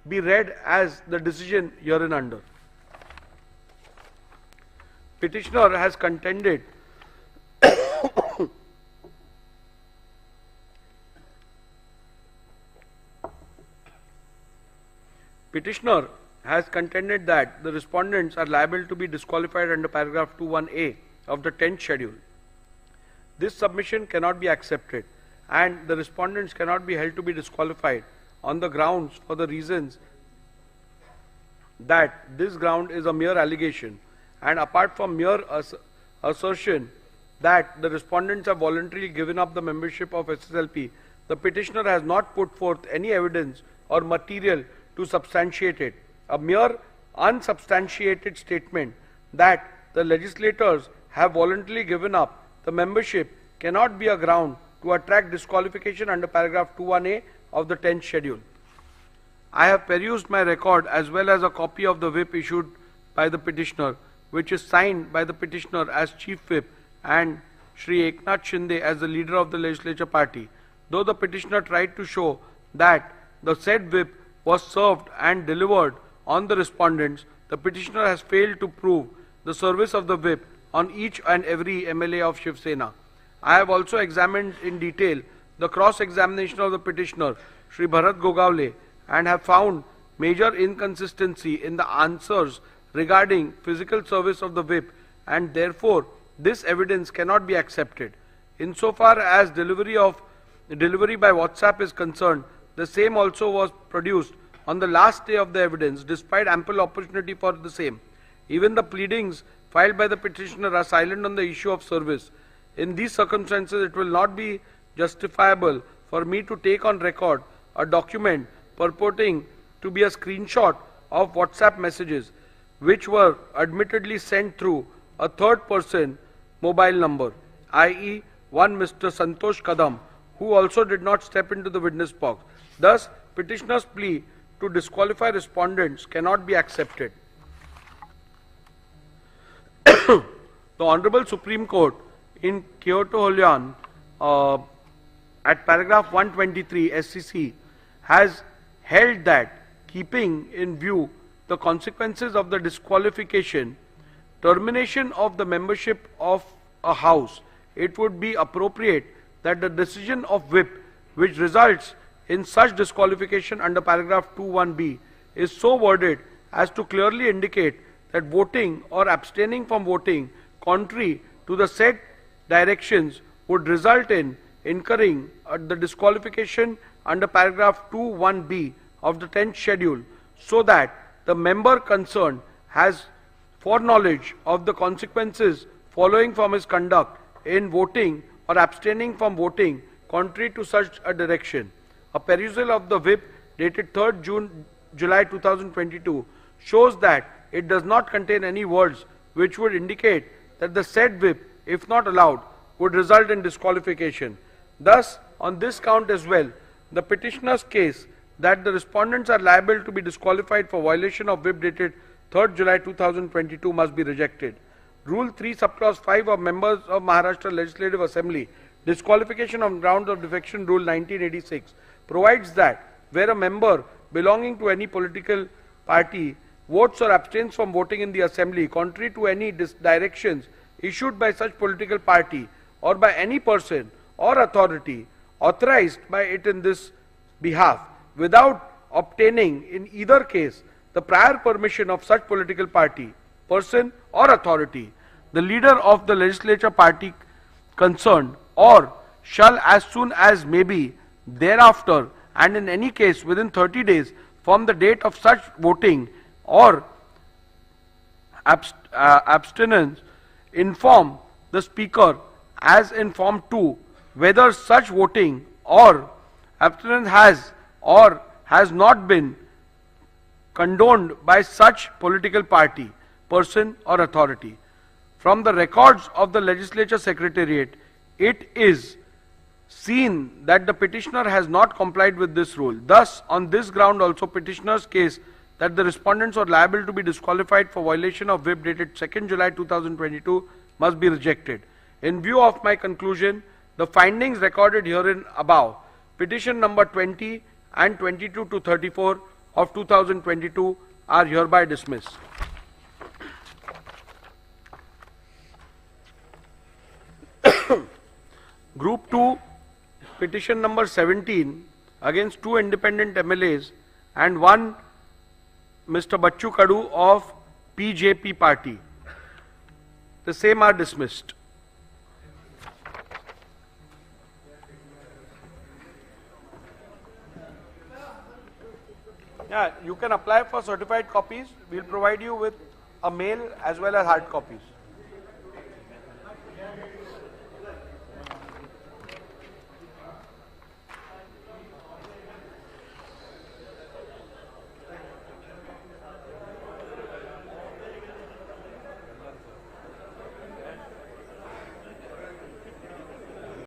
be read as the decision hereunder. Petitioner has contended Petitioner has contended that the respondents are liable to be disqualified under paragraph 21A of the 10th schedule. This submission cannot be accepted and the respondents cannot be held to be disqualified on the grounds for the reasons that this ground is a mere allegation, and apart from mere assertion that the respondents have voluntarily given up the membership of SSLP, the petitioner has not put forth any evidence or material to substantiate it. A mere unsubstantiated statement that the legislators have voluntarily given up the membership cannot be a ground to attract disqualification under paragraph 21A of the 10th schedule. I have perused my record as well as a copy of the whip issued by the petitioner, which is signed by the petitioner as Chief Whip and Shri Eknath Shinde as the leader of the legislature party. Though the petitioner tried to show that the said whip was served and delivered on the respondents, the petitioner has failed to prove the service of the whip on each and every MLA of Shiv Sena. I have also examined in detail the cross-examination of the petitioner, Shri Bharat Gogawale, and have found major inconsistency in the answers regarding physical service of the whip, and therefore this evidence cannot be accepted. Insofar as delivery by WhatsApp is concerned, the same also was produced on the last day of the evidence despite ample opportunity for the same. Even the pleadings filed by the petitioner are silent on the issue of service. In these circumstances, it will not be justifiable for me to take on record a document purporting to be a screenshot of WhatsApp messages which were admittedly sent through a third person mobile number, i.e. one Mr. Santosh Kadam, who also did not step into the witness box. Thus, petitioner's plea to disqualify respondents cannot be accepted. The Honorable Supreme Court in Kyoto Holyan at paragraph 123 SCC has held that, keeping in view the consequences of the disqualification, termination of the membership of a house, it would be appropriate that the decision of whip which results in such disqualification under paragraph 21B is so worded as to clearly indicate that voting or abstaining from voting contrary to the said directions would result in incurring the disqualification under paragraph 21B of the 10th schedule, so that the member concerned has foreknowledge of the consequences following from his conduct in voting or abstaining from voting contrary to such a direction. A perusal of the whip dated 3rd July 2022 shows that it does not contain any words which would indicate that the said whip, if not allowed, would result in disqualification. Thus, on this count as well, the petitioner's case that the respondents are liable to be disqualified for violation of whip dated 3rd July 2022 must be rejected. Rule 3 subclause 5 of members of Maharashtra Legislative Assembly, disqualification on grounds of defection rule 1986, provides that where a member belonging to any political party votes or abstains from voting in the assembly contrary to any directions issued by such political party or by any person or authority authorized by it in this behalf, without obtaining in either case the prior permission of such political party, person or authority, the leader of the legislature party concerned, or shall as soon as may be thereafter and in any case within 30 days from the date of such voting or abstinence, inform the speaker as in form 2 whether such voting or abstinence has or has not been condoned by such political party, person or authority. From the records of the legislature secretariat, it is seen that the petitioner has not complied with this rule. Thus, on this ground also, petitioner's case that the respondents are liable to be disqualified for violation of whip dated 2nd July 2022 must be rejected. In view of my conclusion, the findings recorded herein above, petition number 20 and 22 to 34 of 2022 are hereby dismissed. Group 2, petition number 17 against 2 independent MLAs and 1 Mr. Bachchu Kadu of PJP party. The same are dismissed. Yeah, you can apply for certified copies. We will provide you with a mail as well as hard copies.